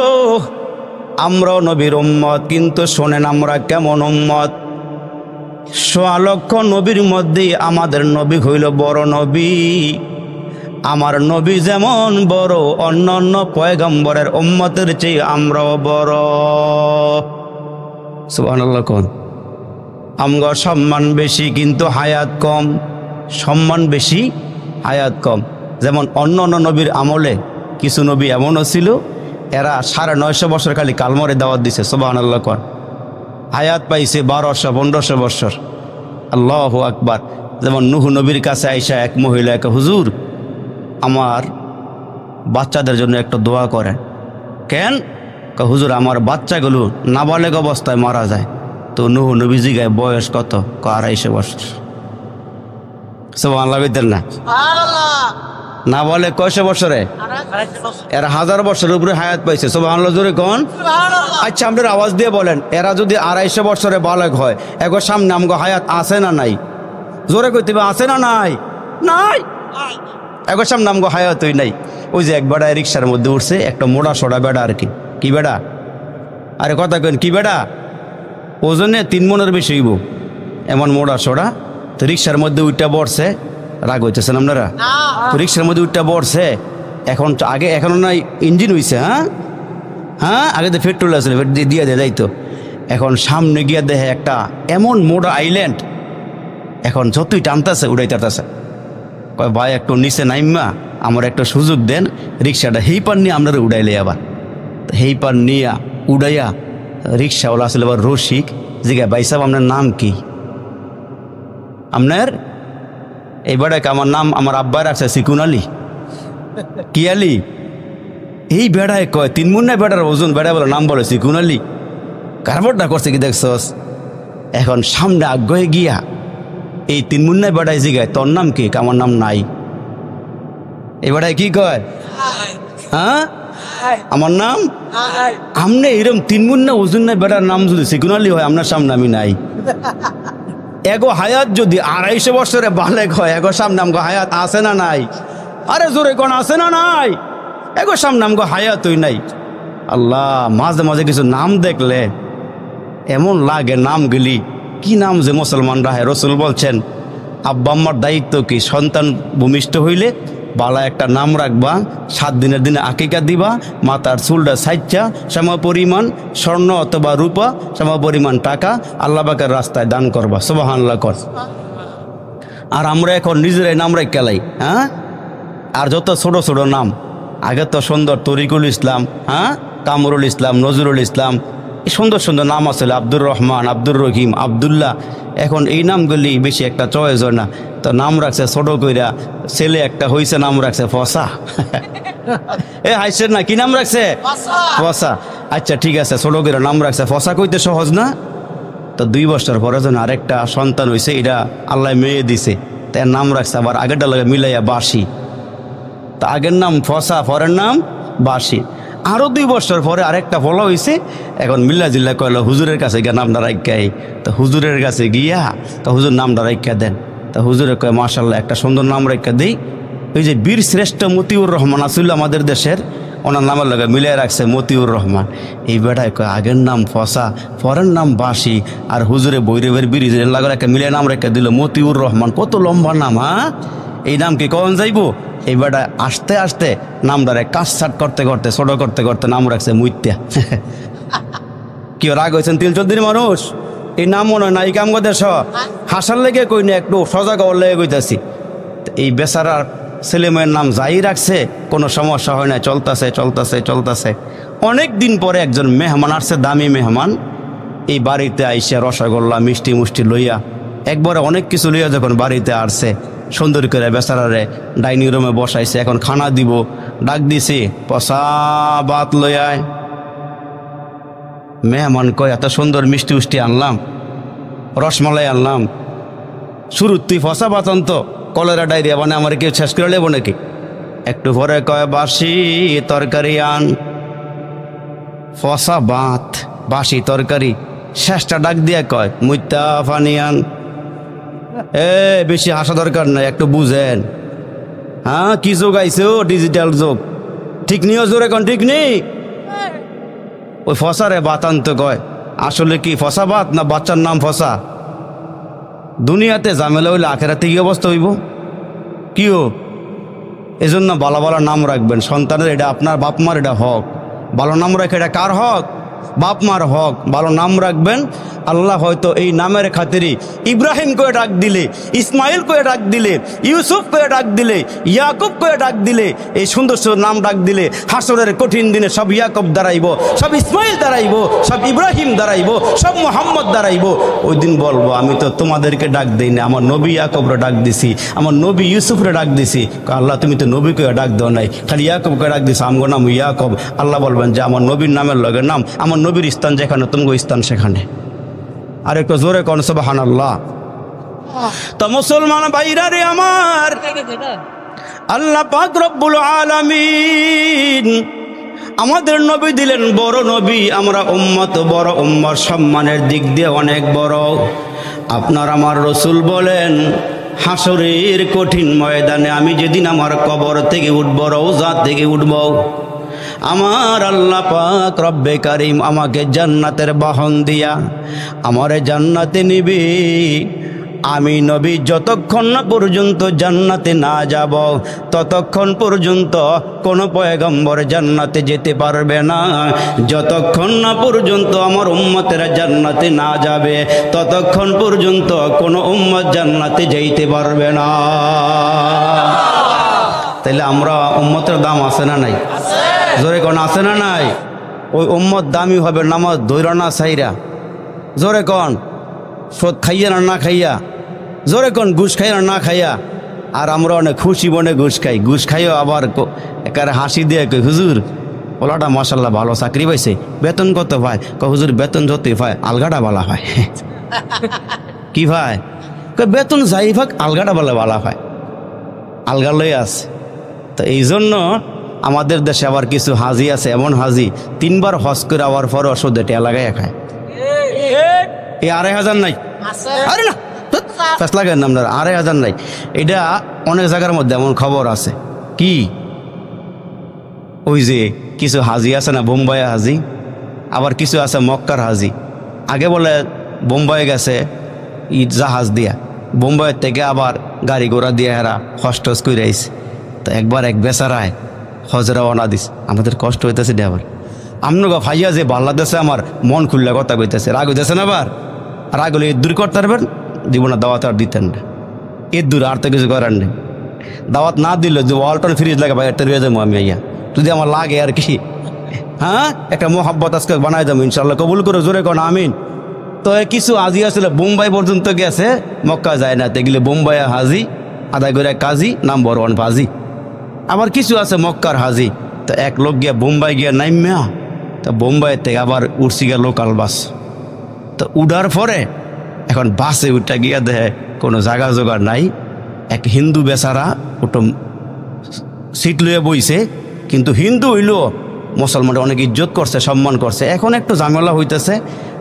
আমরাও নবীর উম্মত। কিন্তু শোনেন আমরা কেমন উম্মত। 1.25 লক্ষ নবীর মধ্যে আমাদের নবী হইল বড় নবী। আমার নবী যেমন বড়, অন্য পয়গম্বরের উম্মতের চেয়ে আমরাও বড়। সুবহানাল্লাহ কোন। আমগো সম্মান বেশি কিন্তু হায়াত কম, সম্মান বেশি হায়াত কম। যেমন অন্য নবীর আমলে কিছু নবী এমনও ছিল, এরা 950 বছর খালি কালমরে দাওয়াত দিছে। সুবহানাল্লাহ কোন। হায়াত পাইছে 1200-1500 বছর। আল্লাহু আকবার। যেমন নূহ নবীর কাছে আইসা এক মহিলা, এক হুজুর আমার বাচ্চাদের জন্য একটা দোয়া করেন। কেন? হুজুর আমার বাচ্চাগুলো নাবালেগ অবস্থায় মারা যায়। তো নূহ নবী জিগায় বয়স কত? 250 বছর। সুবহানাল্লাহ বলতেন না? না বলে কয়শো বছরে? এরা 1000 বছরের উপরে হায়াত পাইছে। সুবহানাল্লাহ জোরে কোন। আচ্ছা আপনার আওয়াজ দিয়ে বলেন, এরা যদি 250 বছরে বালক হয়, এগো সামনে আমগো হায়াত আছে না নাই? জোরে কইতে হবে, আছে না নাই? নাই। এগো সামনে আমগো হায়াতই নাই। ওই যে এক বেড়া রিক্সার মধ্যে উঠছে, একটা মোড়া সোড়া বেড়া আর কি। কি বেড়া? আরে কথা কেন, কি বেড়া? ওজনে 3 মনের বেশি হইব, এমন মোড়া সোড়া। তো রিক্সার মধ্যে উঠটা বসছে, রাগ হইতেছেন আপনারা? রিক্সার মধ্যে উঠটা বসছে। এখন আগে এখনো নাই ইঞ্জিন হইছে। হ্যাঁ আগে তো পেট্রোল আছে, দিয়ে দেয় যাইতো। এখন সামনে গিয়া দেখে একটা এমন মোড়া আইল্যান্ড, এখন যতই টানতেছে উড়াইতেছে। কয় ভাই একটু নিচে নাইমা আমার একটা সুযোগ দেন, রিক্সাটা হেইপার নিয়ে আপনারা উড়াইলে। আবার হেইপার নিয়ে উড়াইয়া রিক্সাওয়ালা আসলে আবার রসিক জিজ্ঞাসা, ভাই সাহেব আপনার নাম কি? আপনার এই বেড়াকে? আমার নাম আমার আব্বাই রাখছে সিকুন আলী। কি আলী? এই বেড়ায় কয় 3 মুন্না বেড়ার ওজন, বেড়া বলে নাম বলে সিকুন আলী। কারবারটা করছে কি দেখছস? এখন সামনে আগ্রহে গিয়া এই 3 মুন্না বেড়ায় জিগায়, তোর নাম কি? আমার নাম নাই। এই বেড়ায় কি কয়? হ্যাঁ আমার নাম। আমনে এরম 3 মুন্না ওজন না বেড়ার নাম যদি সিকুন আলী হয়, আপনার সামনে আমি নাই। এগো হায়াত যদি 250 বছরে বালেক হয়, এগো সামনে আমগো হায়াত আছে না নাই? আরে জোরে কোন, আছে না নাই? এগো সামনে আমগো হায়াতই নাই। আল্লাহ, মাঝে মাঝে কিছু নাম দেখলে এমন লাগে, নাম গেলি কি নাম যে মুসলমান রাহে। রসুল বলছেন, আব্বা আম্মার দায়িত্ব কি? সন্তান ভূমিষ্ঠ হইলে বালা একটা নাম রাখবা, 7 দিনের দিনে আকিকা দিবা, মাতার চুলটা সাইচ্চা সম পরিমাণ স্বর্ণ অথবা রূপা, সম পরিমাণ টাকা আল্লাহ পাকের রাস্তায় দান করবা। সুবহানাল্লাহ কর। আর আমরা এখন নিজেরাই নাম রাখলাই। আর যত ছোট ছোট নাম, আগে তো সুন্দর তরিকুল ইসলাম, কামরুল ইসলাম, নজরুল ইসলাম, এই সুন্দর সুন্দর নাম আসলে, আব্দুর রহমান, আব্দুর রহিম, আবদুল্লাহ। এখন এই নামগুলি বেশি একটা চয়েস হয় না, তো নাম রাখছে ছোট কইরা। ছেলে একটা হইছে, নাম রাখছে ফসা। এ হাইছেন না? কি নাম রাখছে? ফসা। আচ্ছা ঠিক আছে, ছোট কইরা নাম রাখছে ফসা, কইতে সহজ না? তো 2 বছর পরে যখন আরেকটা সন্তান হইছে, এটা আল্লাহ মেয়ে দিছে, তার নাম রাখছে আবার আগেরটা লাগে মিলাইয়া বাসি। তা আগের নাম ফসা, পরের নাম বাসি। আরো 2 বছর পরে আরেকটা ফলো হয়েছে, এখন মিল্লা জিল্লা কয়লা হুজুরের কাছে গিয়া নামটা রাখা। তো হুজুরের কাছে গিয়া তো হুজুর নামটা রাখা দেন। তা হুজুরে কয়, মাশাল্লাহ একটা সুন্দর নাম রাখা দেই। ওই যে বীর শ্রেষ্ঠ মতিউর রহমান আসিল আমাদের দেশের, ওনার নামের লগে মিলিয়ে রাখছে মতিউর রহমান। এই বেটায় কয় আগের নাম ফসা, পরের নাম বাসি, আর হুজুরে বৈরবের ব্রিজ লাগলে একটা মিলিয়ে নাম রেখে দিল মতিউর রহমান। কত লম্বা নাম, হ্যাঁ? এই নাম কি কখন যাইব? এই বেটা আস্তে আস্তে নামটারে কাটছাট করতে করতে ছোট করতে করতে নাম রাখছে মুইত্যা। কি রাগ হয়েছেন 3-4 মানুষ? এই নাম মনে হয় না, এই কাম করতে হাসার লেগে কই না, একটু সজাগ হওয়ার লেগে কইতাছি। এই বেচারার ছেলে মেয়ের নাম যাই রাখছে, কোনো সমস্যা হয় না, চলতেছে চলতেছে চলতেছে। অনেক দিন পরে একজন মেহমান আসছে, দামি মেহমান। এই বাড়িতে আইসা রসগোল্লা মিষ্টি মুষ্টি লইয়া একবারে অনেক কিছু লইয়া যখন বাড়িতে আসছে, সুন্দর করে বেচারারে ডাইনিং রুমে বসাইছে, এখন খানা দিব। ডাক দিছি, পসা ভাত লইয়ায়। মেহমান কয় এত সুন্দর মিষ্টি উষ্টি আনলাম, রসমালাই আনলাম, শুরু তুই ফসা ভাত আনত, কলেরা ডায়রিয়া মানে আমার কেউ শেষ করে নেব নাকি? একটু পরে কয় বাসি তরকারি আন। ফসা ভাত, বাসি তরকারি, শেষটা ডাক দিয়া কয় মুইত্যা পানি আন। বেশি হাসা দরকার নাই, একটু বুঝেন। হ্যাঁ, কি যোগ আইছে? ও ডিজিটাল যোগ, ঠিক নিও জোরে কোন ঠিক নেই। ওই ফসারে ভাত আনতে কয়, আসলে কি ফসা ভাত না বাচ্চার নাম ফসা? দুনিয়াতে ঝামেলা হইলে আখেরাতে কি অবস্থা হইব? কিও এজন্য ভালো ভালো নাম রাখবেন সন্তানের। এটা আপনার বাপ মার এটা হক। ভালো নাম রাখে, এটা কার হক? বাপ মার হক। ভালো নাম রাখবেন। আল্লাহ হয়তো এই নামের খাতিরে ইব্রাহিম করে ডাক দিলে, ইসমাইল করে ডাক দিলে, ইউসুফ করে ডাক দিলে, ইয়াকুব করে ডাক দিলে, এই সুন্দর সুন্দর নাম ডাক দিলে হাসরের কঠিন দিনে সব ইয়াকুব দাঁড়াইব, সব ইসমাইল দাঁড়াইব, সব ইব্রাহিম দাঁড়াইব, সব মোহাম্মদ দাঁড়াইব। ওই দিন বলবো আমি তো তোমাদেরকে ডাক দিই না, আমার নবী ইয়াকুবরে ডাক দিছি, আমার নবী ইউসুফরে ডাক দিছি। আল্লাহ তুমি তো নবীকে ডাক দাও নাই, খালি ইয়াকুবকে ডাক দিছো, আমার নাম ইয়াকুব। আল্লাহ বলবেন যে আমার নবীর নামের লগে নাম, আমার নবীর স্থান যেখানে তোমাকে স্থান সেখানে। আর একটু জোরে কোন সুবহানাল্লাহ। তো মুসলমান ভাইরা রে আমার, আল্লাহ পাক রব্বুল আলামিন আমাদের নবী দিলেন বড় নবী। আমরা উম্মত, বড় উম্মত সম্মানের দিক দিয়ে অনেক বড়। আপনার আমার রসুল বলেন হাসরের কঠিন ময়দানে আমি যেদিন আমার কবর থেকে উঠব, রওজা থেকে উঠব, আমার আল্লাহ পাক রব্বে কারিম আমাকে জান্নাতের বাহন দিয়া আমারে জান্নাতে নিবি। আমি নবী যতক্ষণ না পর্যন্ত জান্নাতে না যাব, ততক্ষণ পর্যন্ত কোনো পয়গম্বর জান্নাতে যেতে পারবে না। যতক্ষণ না পর্যন্ত আমার উম্মতেরা জান্নাতে না যাবে, ততক্ষণ পর্যন্ত কোনো উম্মত জান্নাতে যাইতে পারবে না। তাইলে আমরা উম্মতের দাম আছে না নাই? জোরে কন আছে না নাই? ওই উম্মত দামি হবে নামাজ ধৈরা না সাইরা। জোরে কন সোদ খাইয়া না খাইয়া। জোরে কন ঘুষ খাইয়া না খাইয়া। আর আমরা অনেক খুশি মনে ঘুষ খাই, ঘুষ খাইও আবার একারে হাসি দিয়ে কই হুজুর ওলাটা মাশাল্লাহ ভালো চাকরি পাইছে, বেতন কত পায়? হুজুর বেতন যতই পায় আলগাটা বলা হয়। কি ভাই? বেতন যাই ভাগ আলগাটা বলে বলা হয়, আলগা লই আছে। তো এই জন্য আমাদের দেশে আবার কিছু হাজি আছে, এমন হাজি 3 বার হজ করে আবার পরে ওষুধ টেয়া লাগাইয়া খায়। এই 2500 নাই? আরে না ফেস লাগান আপনার 2500 নাই। এটা অনেক জায়গার মধ্যে এমন খবর আছে। কি ওই যে কিছু হাজি আছে না বোম্বাই হাজি, আবার কিছু আছে মক্কার হাজি। আগে বলে বোম্বাই গেছে জাহাজ দিয়া, বোম্বাইয়ের থেকে আবার গাড়ি ঘোড়া দিয়ে এরা হজ টজ করে আইছে। তো একবার এক বেচারায় হজরা অনা দিস, আমাদের কষ্ট হইতেছে আবার। আপনাকে ভাইয়া যে বাংলাদেশে আমার মন খুললে কথা কইতেছে, রাগ হইতেছে না? আবার রাগ হলে এর দূর করতে পারবেন, দিব না দাওয়াত আর দিতেন না, এর দূর আর তো কিছু করার নেই। দাওয়াত না দিলে যে ওয়ালটন ফ্রিজ লাগে ভাই একটা রয়ে যাবো আমি আইয়া, যদি আমার লাগে আর কি। হ্যাঁ, একটা মোহাব্বত আজকে বানাই দেবো ইনশাল্লাহ, কবুল করে জোরে কোন আমিন। তো কিছু হাজি আসলে বোম্বাই পর্যন্ত গেছে, মক্কা যায় না, তেগুলি বোম্বাই হাজি আদায় করে কাজী নাম্বার 1 ভাজি। আবার কিছু আছে মক্কার হাজি। তো এক লোক গিয়া বোম্বাই গিয়া নাইম্যা, তো বোম্বাইয়ের থেকে আবার উঠছি গিয়া লোকাল বাস। তো উঠার পরে এখন বাসে উঠা গিয়া দেখে কোনো জায়গা জোগাড় নাই। এক হিন্দু বেচারা ওটো সিট লইয়া বইছে, কিন্তু হিন্দু হইলেও মুসলমানরা অনেক ইজ্জত করছে, সম্মান করছে। এখন একটু ঝামেলা হইতেছে।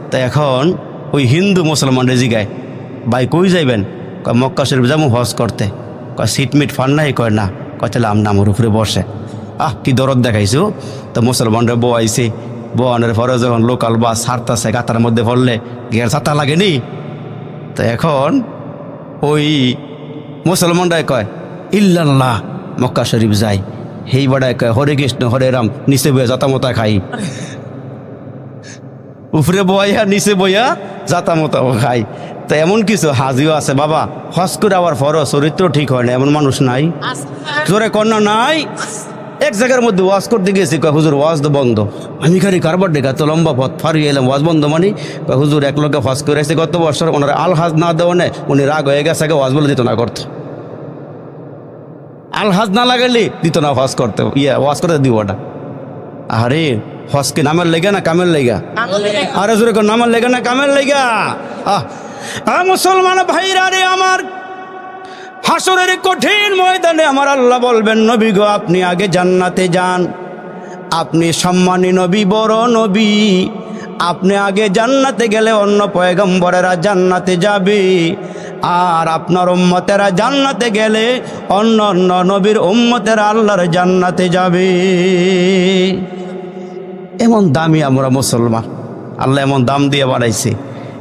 তো এখন ওই হিন্দু মুসলমানরা জিগায়, ভাই কই যাইবেন? কয় মক্কা শরীফ যাবো হজ করতে। কয় সিট মিট ফান নাই? কয় না। কয় তাহলে আমার উপরে বসে। কি দরদ দেখাইছো। তো মুসলমানরা বোয়াইছে, বোয়ানোর পরে যখন লোকাল বাস হারতাছে গাতার মধ্যে পড়লে গিয়ার ছাতা লাগেনি। তো এখন ওই মুসলমানরাই কয় ইল্লাল্লাহ, মক্কা শরীফ যাই। হেই বাড়ায় কয় হরে কৃষ্ণ হরে রাম, নিচে বইয়া জাতামতা খাই। উপরে বইয়া নিচে বইয়া জাতামতা খাই। তো এমন কিছু হাজিও আছে বাবা, হজ করে আবার ফরজ চরিত্র ঠিক হয় না এমন মানুষ নাই? জোরে কন্যা নাই? এক জায়গার মধ্যে ওয়াজ করতে গেছি, কয় হুজুর ওয়াজ তো বন্ধ। আমি খালি কারবার ডেকা তো লম্বা পথ ফারিয়ে এলাম, ওয়াজ বন্ধ মানে? কয় হুজুর এক লোকে হজ করে এসে গত বছর, ওনার আল হাজ না দেওয়া নেই, উনি রাগ হয়ে গেছে, ওয়াজ বলে দিত না করতো। আল হাজ না লাগালে দিত না হজ করতে, ওয়াজ করতে দিব না। আরে হজকে নামের লেগা না কামের লেগা? আরে জোরে কর, নামের লেগা না কামের লেগা? মুসলমান ভাইরা রে আমার, হাসরের কঠিন ময়দানে আমার আল্লাহ বলবেন নবী গো আপনি আগে জান্নাতে যান, আপনি সম্মানী নবী, বড় নবী, আপনি আগে জান্নাতে গেলে অন্য পয়গম্বরেরা জান্নাতে যাবে, আর আপনার উম্মতেরা জান্নাতে গেলে অন্য অন্য নবীর উম্মতেরা আল্লাহর জান্নাতে যাবে। এমন দামি আমরা মুসলমান, আল্লাহ এমন দাম দিয়ে বানাইছে।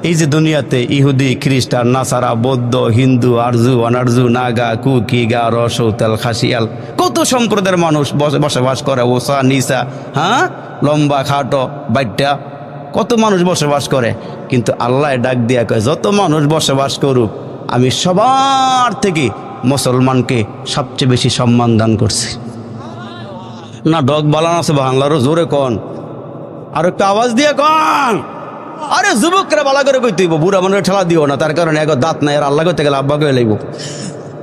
এই যে দুনিয়াতে ইহুদি, খ্রিস্টান, নাসারা, বৌদ্ধ, হিন্দু, আরজু, অনারজু, নাগা, কুকি, গারো, সৌতাল, খাসিয়াল, কত সম্প্রদায়ের মানুষ বসবাস করে, ওসা নিসা, হ্যাঁ, লম্বা খাটো বাইটা, কত মানুষ বসবাস করে। কিন্তু আল্লাহ ডাক দিয়া কয় যত মানুষ বসবাস করুক, আমি সবার থেকে মুসলমানকে সবচেয়ে বেশি সম্মান দান করছি। না ডগ বালান আছে বাংলারও, জোরে কন, আর একটু আওয়াজ দিয়ে কন। আরে যুবকরা বালা করে কই তুইব, বুড়া মানুষ ঠেলা দিও না, তার কারণে এক দাঁত নাই, আর আল্লাহ করতে গেলে আব্বা করে লাগবো,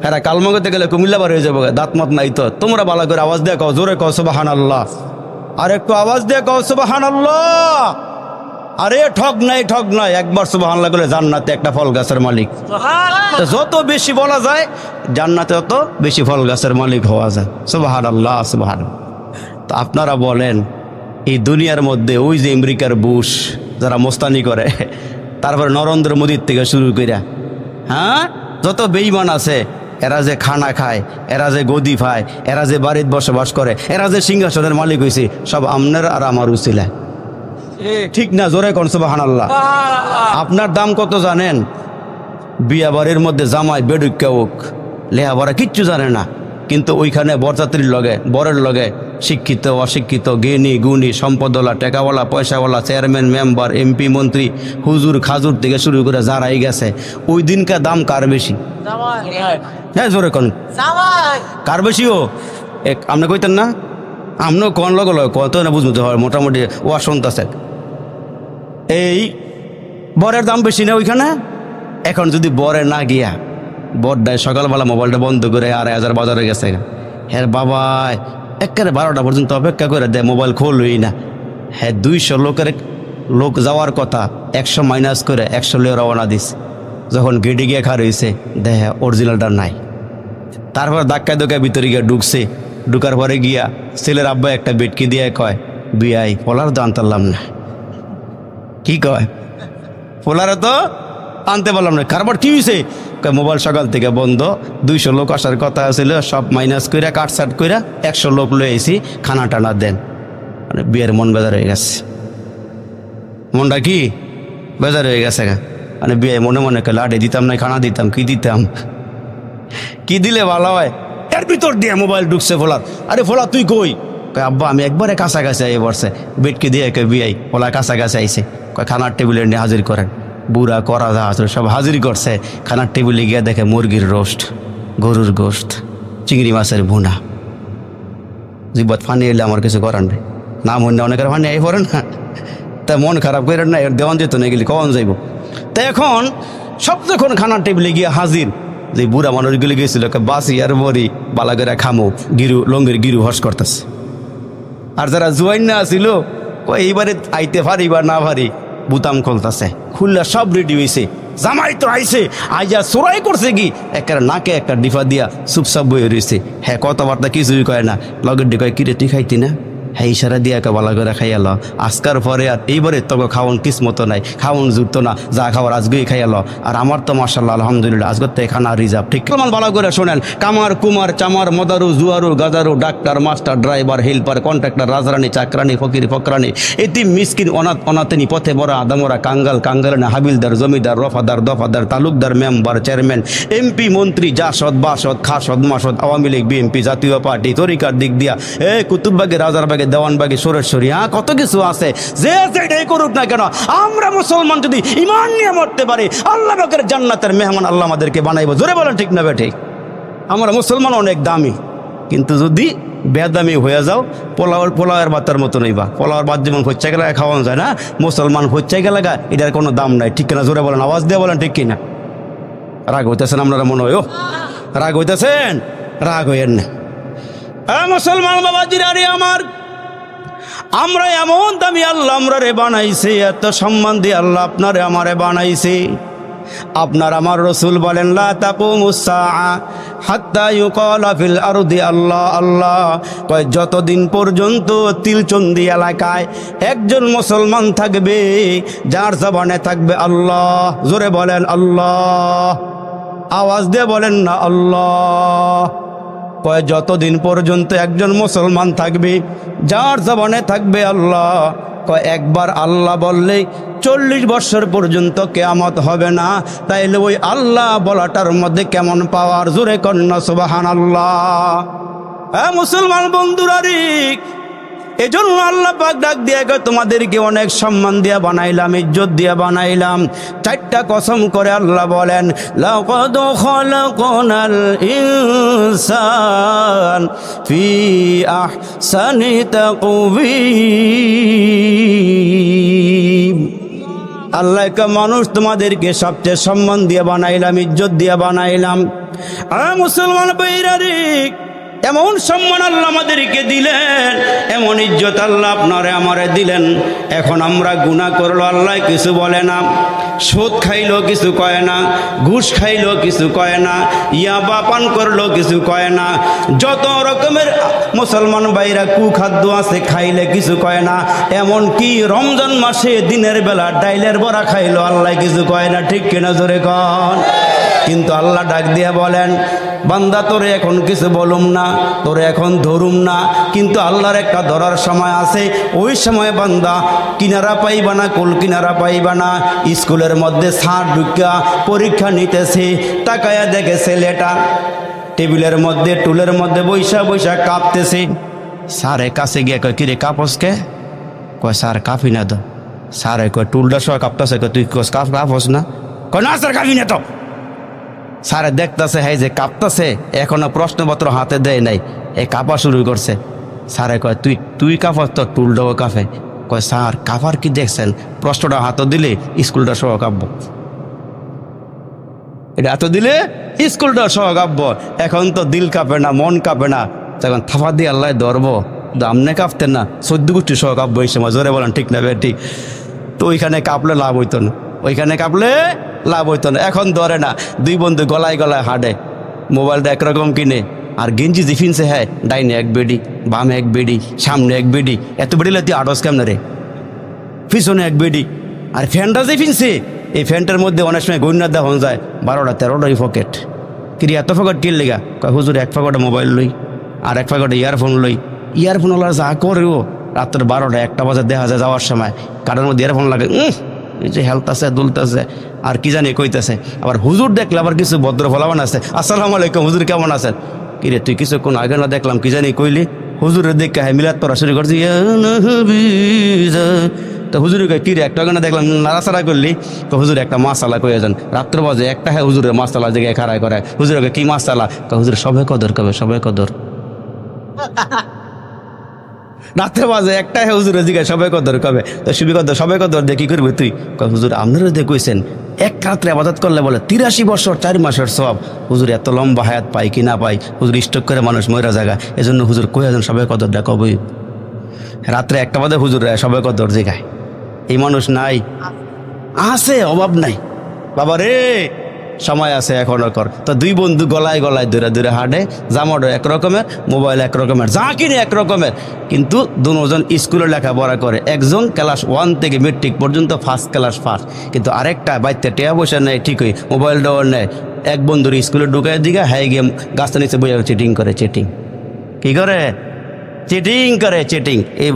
হ্যাঁ কালমা করতে গেলে কুমিল্লা বার হয়ে যাবো, দাঁত মত নাই। তো তোমরা বালা করে আওয়াজ দিয়ে কও, জোরে কও সুবহানাল্লাহ, আর একটু আওয়াজ দিয়ে কও সুবহানাল্লাহ। আরে ঠক নাই, ঠক নাই, একবার সুবহানাল্লাহ করে জান্নাতে একটা ফল গাছের মালিক। যত বেশি বলা যায় জান্নাতে তত বেশি ফল গাছের মালিক হওয়া যায়। সুবহানাল্লাহ সুবহানাল্লাহ। তো আপনারা বলেন এই দুনিয়ার মধ্যে ওই যে আমেরিকার বুশ যারা মোস্তানি করে, তারপরে নরেন্দ্র মোদীর থেকে শুরু করে, হ্যাঁ, যত বেঈমান আছে, এরা যে খানা খায়, এরা যে গদি পায়, এরা যে বাড়িতে বসবাস করে, এরা যে সিংহাসনের মালিক হয়েছে, সব আপনার আর আমার উছিলা, ঠিক না? জোরে কোন সুবহানাল্লাহ। আপনার দাম কত জানেন? বিয়া বাড়ির মধ্যে জামাই বেডুক্কা হোক, লেহাপড়া কিচ্ছু জানে না, কিন্তু ওইখানে বরযাত্রীর লগে, বরের লগে শিক্ষিত অশিক্ষিত, জ্ঞানী গুণী, সম্পদওয়ালা, টাকাওয়ালা, পয়সাওয়ালা, চেয়ারম্যান, মেম্বার, এমপি, মন্ত্রী, হুজুর খাজুর থেকে শুরু করে যারাই গেছে, ওই দিনকার দাম কার বেশি? হ্যাঁ জোরে কোন, কার বেশি? ও আপনি কইতেন না, আপনিও কোন লগ কত না বুঝতে হয়, মোটামুটি ও শুনতেছে এই বরের দাম বেশি না ওইখানে। এখন যদি বরে না গিয়া, বরটায় সকালবেলা মোবাইলটা বন্ধ করে 2,500 বাজারে গেছে, হ্যাঁ বাবা একেবারে 12টা পর্যন্ত অপেক্ষা করে দেয়, মোবাইল খোলই না। হ্যাঁ 200 লোক যাওয়ার কথা, 100 মাইনাস করে 100 লিয়ে রওনা দিস। যখন গেটে গিয়ে খার হয়েছে, দেখে অরিজিনালটা নাই। তারপর ধাক্কায় ধাক্কায় ভিতরে গিয়ে ঢুকছে, ঢুকার পরে গিয়া ছেলের আব্বা একটা বেটকি দিয়ে কয়, বিয়াই পোলার তো আনতারলাম না। কি কয়? পোলারে তো আনতে পারলাম না। কারবার কি হয়েছে? মোবাইল সকাল থেকে বন্ধ, 200 লোক আসার কথা ছিল, সব মাইনাস করে কাটসাট করে 100 লোক লয়ে এসি, খানা টানা দেন। মানে বিয়ের মন বেজার হয়ে গেছে, মনটা কি বেজার হয়ে গেছে। মানে বিয়ে মনে মনে লাডে দিতাম না, খানা দিতাম, কি দিতাম, কি দিলে ভালো হয়। এর ভিতর দিয়ে মোবাইল ঢুকছে ফোলার। আরে ফোলা তুই কই? কয় আব্বা আমি একবারে কাছাকাছি আই বসছে, বেটকে দিয়ে কে বিয়াই ফোলা কাছাকাছি আইসে। কয় খানার টেবিলে নিয়ে হাজির করেন। বুড়া করা যা আছে সব হাজির করছে। খানার টেবিলে গিয়ে দেখে মুরগির রোস্ট, গরুর গোস্ত, চিংড়ি মাছের ভুনা। জিব্বত ফানি এলে আমার কিছু করার নেই, নাম হন না অনেকের ফানি আই পড়েন না, তা মন খারাপ করেন না, এর দেওয়ান যেত না, গেলে কখন যাইব। তা এখন সব যখন খানার টেবিলে গিয়ে হাজির, যে বুড়া মানুষগুলি গেছিল বাসি আর মরি বালা করে খামো, গিরু লঙ্গের গিরু হস করতেছে। আর যারা জুয়াইন না আসিল এইবারে আইতে পারি বা না পারি, বুতাম খুলতেছে, খুললা সব রেডি হয়েছে। জামাই তো আইছে, আইজা চোরাই করছে কি, একটা নাকে একটা ডিফা দিয়া চুপচাপ বয়ে রয়েছে। হ্যাঁ কথাবার্তা কিছুই কয় না, লগের ডি কয় কিরে তুই খাইতি না, হ্যাঁ ইশারা দিয়ে একে বলা করে খাইয়াল আজকার পরে আর এইবারে তোকে খাওয়ান কিসমতো নাই, খাওয়ান জুটতো না, যা খাওয়ার আজকেই খাইয়াল। আর আমার তো মাশাআল্লাহ আলহামদুলিল্লাহ আজকের তো এখানে রিজার্ভ। ঠিক প্রমাণ ভালো করে শোনেন, কামার কুমার চামার মদারু জুয়ারু গাজারু doctor master driver helper contractor রাজরানী চাকরানি ফকির ফকরানি এতিম মিসকিন অনাথ অনাথিনী পথে বড়া আদামরা কাঙ্গাল কাঙ্গালানি হাবিলদার জমিদার রফাদার দফাদার তালুকদার মেম্বার চেয়ারম্যান এমপি মন্ত্রী জাসদ বাসদ খাসদ মাসদ আওয়ামী লীগ বিএনপি জাতীয় পার্টি তরিকার দিক দিয়া কুতুববাগে রাজারবাগে দেওয়ানবাগে সুরেশ্বরী কত কিছু আছে। যে যেটাই করুক না কেন আমরা মুসলমান যদি ইমান নিয়ে মরতে পারি আল্লাহ পাকের জান্নাতের মেহমান আল্লাহ আমাদেরকে বানাইবো। জোরে বলেন ঠিক না বেঠিক? আমরা মুসলমান অনেক দামি, কিন্তু যদি বেদামি হয়ে যাও পোলাওয়ের বাচ্চার মতো নইবা। পোলাওয়ার বাদ যেমন হচ্ছে গেলে খাওয়ানো যায় না, মুসলমান হচ্ছে গেলে এটার কোনো দাম নাই। ঠিক কিনা? জোরে বলেন, আওয়াজ দিয়ে বলেন ঠিক কিনা? রাগ হইতেছেন আপনারা মনে হয়? ও রাগ হইতেছেন? রাগ হইয়েন না। মুসলমান বাবাজিরা রে আমার, আমরা এমন দামি আল্লাহ আমরা রে বানাইছে, এত সম্মান দিয়ে আল্লাহ আপনারে আমারে বানাইছে। আপনার আমার রসুল বলেন লা তাকুমুস সাআ হাত্তা ইউকালা ফিল আরদি আল্লাহ আল্লাহ। কয় যতদিন পর্যন্ত তিলচন্দি এলাকায় একজন মুসলমান থাকবে যার জবানে থাকবে আল্লাহ। জোরে বলেন আল্লাহ, আওয়াজ দিয়ে বলেন না আল্লাহ। কয় যতদিন পর্যন্ত একজন মুসলমান থাকবে যার জবানে থাকবে আল্লাহ, কয় একবার আল্লাহ বললেই 40 বছর পর্যন্ত কিয়ামত হবে না। তাইলে ওই আল্লাহ বলাটার মধ্যে কেমন পাওয়ার! জোরে কন্যা সুবহানাল্লাহ। হ্যাঁ মুসলমান বন্ধুরা রে, এজন্য আল্লাহ পাক ডাক দিয়ে তোমাদেরকে অনেক সম্মান দিয়ে বানাইলাম, ইজ্জত দিয়ে বানাইলাম। 4টা কসম করে আল্লাহ বলেন লাকাদ খালাকনাল ইনসান ফি আহসানি তাকওয়িম। আল্লাহ কে মানুষ তোমাদেরকে সবচেয়ে সম্মান দিয়ে বানাইলাম, ইজ্জত দিয়ে বানাইলাম। মুসলমান ভাইরা রে, এমন সম্মান আল্লাহ আমাদেরকে দিলেন, এমন ইজ্জত আল্লাহ আপনারে আমারে দিলেন। এখন আমরা গুনাহ করলো আল্লাহ কিছু বলে না, সুদ খাইলো কিছু কয় না, ঘুষ খাইলো কিছু কয় না, ইয়াবা পান করলো কিছু কয় না। যত রকমের মুসলমান ভাইরা কুখাদ্য আছে খাইলে কিছু কয় না। এমন কি রমজান মাসে দিনের বেলা ডাইলের বড়া খাইলো আল্লাহ কিছু কয় না। ঠিক কিনা? জোরে কন। কিন্তু আল্লাহ ডাক দিয়া বলেন বান্দা তোরে এখন কিছু বলুম না, তোরে এখন ধরুম না, কিন্তু আল্লাহর একটা ধরার সময় আছে। ওই সময় বান্দা কিনারা পাইবা না, কুল কিনারা পাইবা না। স্কুলের মধ্যে ছাড় ঢুকা পরীক্ষা নিতেছে, তাকায়া দেখে ছেলেটা টেবিলের মধ্যে টুলের মধ্যে বৈশা বৈশা কাঁপতেছে। স্যারের কাছে গিয়ে কয় কিরে কাঁপসকে? কয় স্যার কাঁপি না তো। স্যারে কয় টুলটা সহ কাঁপতেছে, তুই কাঁপস না? কয় না স্যার কাঁপি না তো। স্যারে দেখতেছে হ্যাঁ যে কাঁপতেছে, এখনো প্রশ্নপত্র হাতে দেয় নাই, এই কাঁপা শুরু করছে। স্যারে কয় তুই কাঁপাস তো টুলটাও কাঁপে। কয় স্যার কাঁপার কি দেখছেন? প্রশ্নটা হাতে দিলে স্কুলটা সহ কাঁপবো, এটা হাতে দিলে স্কুলটা সহ কাঁপবো। এখন তো দিল কাঁপে না, মন কাঁপে না, তখন থাপা দিয়ে আল্লাহ ধরবো। আমনে কাঁপতেন না, 14 গোষ্ঠী সহ কাঁপবো এই সময়। জোরে বলেন ঠিক না বেটি? তো ওইখানে কাঁপলে লাভ হইতো না, ওইখানে কাঁপলে লাভ হইতো না। এখন ধরে না, 2 বন্ধু গলায় গলায় হাঁটে, মোবাইলটা একরকম কিনে, আর গেঞ্জি যে ফিনছে হ্যাঁ ডাইনে 1 বেডি, বামে 1 বেডি, সামনে 1 বেডি। এত বেডি তুই আড়স কেমন রে? পিছনে 1 বেডি। আর ফ্যানটা যে ফিনছে, এই ফ্যানটার মধ্যে অনেক সময় গইনা দেওয়া যায় 12টা 13টাই পকেট। কিরে এত পকেট কিন লেগা? কয় হুজুর 1 পকেটে মোবাইল লই, আর 1 পকেটে ইয়ারফোন লই। ইয়ারফোন ওলা যা করে ও রাত্র 12টা 1টা বাজে দেখা যায় যাওয়ার সময় কারোর মধ্যে ইয়ারফোন লাগে, এই যে হেলতাছে দুলতেছে আর কি জানি কইতেছে। আবার হুজুর দেখলে আবার কিছু ভদ্র ফলাবান আছে, আসসালামু আলাইকুম হুজুর কেমন আছেন? কিরে তুই কিছুক্ষণ আগে না দেখলাম কি জানি কইলি? হুজুরের দেখে হ্যাঁ মিলাদ পড়া শুরু করছি। তো হুজুরে কই কিরে একটা না দেখলাম নাড়াচাড়া করলি? তো হুজুর একটা মাসালা কয়ে যান। রাত্র বাজে 1টা হ্যাঁ হুজুরের মাসালা জায়গায় খাড়াই করে। হুজুরকে কি মাসালা? হুজুর সবে কদর কবে, সবে কদর। রাত্রে বাজে 1টা হ্যাঁ হুজুরের জিগায় সবে কদর কবে। তো সবে কদর দিয়ে কি করবি তুই? হুজুর আপনারও দিয়ে কইছেন 1 রাত্রে আবাদত করলে বলে 83 বছর 4 মাসের সব। হুজুর এত লম্বা হায়াত পাই কি না পাই? হুজুর স্টক করে মানুষ মরা জায়গা, এজন্য হুজুর কয়ে যান সবে কদরটা কবই। রাত্রে 1টা বাজে হুজুর সবে কদর জিগায়। এই মানুষ নাই? আছে, অভাব নাই বাবা রে। সময় আছে এখনো কর। তো দুই বন্ধু গলায় গলায় দূরে দূরে হাঁটে, জামাটা একরকমের, মোবাইল একরকমের, যা কিনে একরকমের, কিন্তু দুজন স্কুলে লেখাপড়া করে। একজন ক্লাস 1 থেকে মেট্রিক পর্যন্ত ফার্স্ট ক্লাস ফার্স্ট, কিন্তু আরেকটা বাড়িতে টেয়া পয়সা নেয় ঠিকই, মোবাইলটাও নেয়। এক বন্ধুর স্কুলে ঢুকায় দিকে হাই গিয়ে গাছটা নিচে বসে চিটিং করে। চিটিং কি করে? চিটিং করে, চিটিং। এই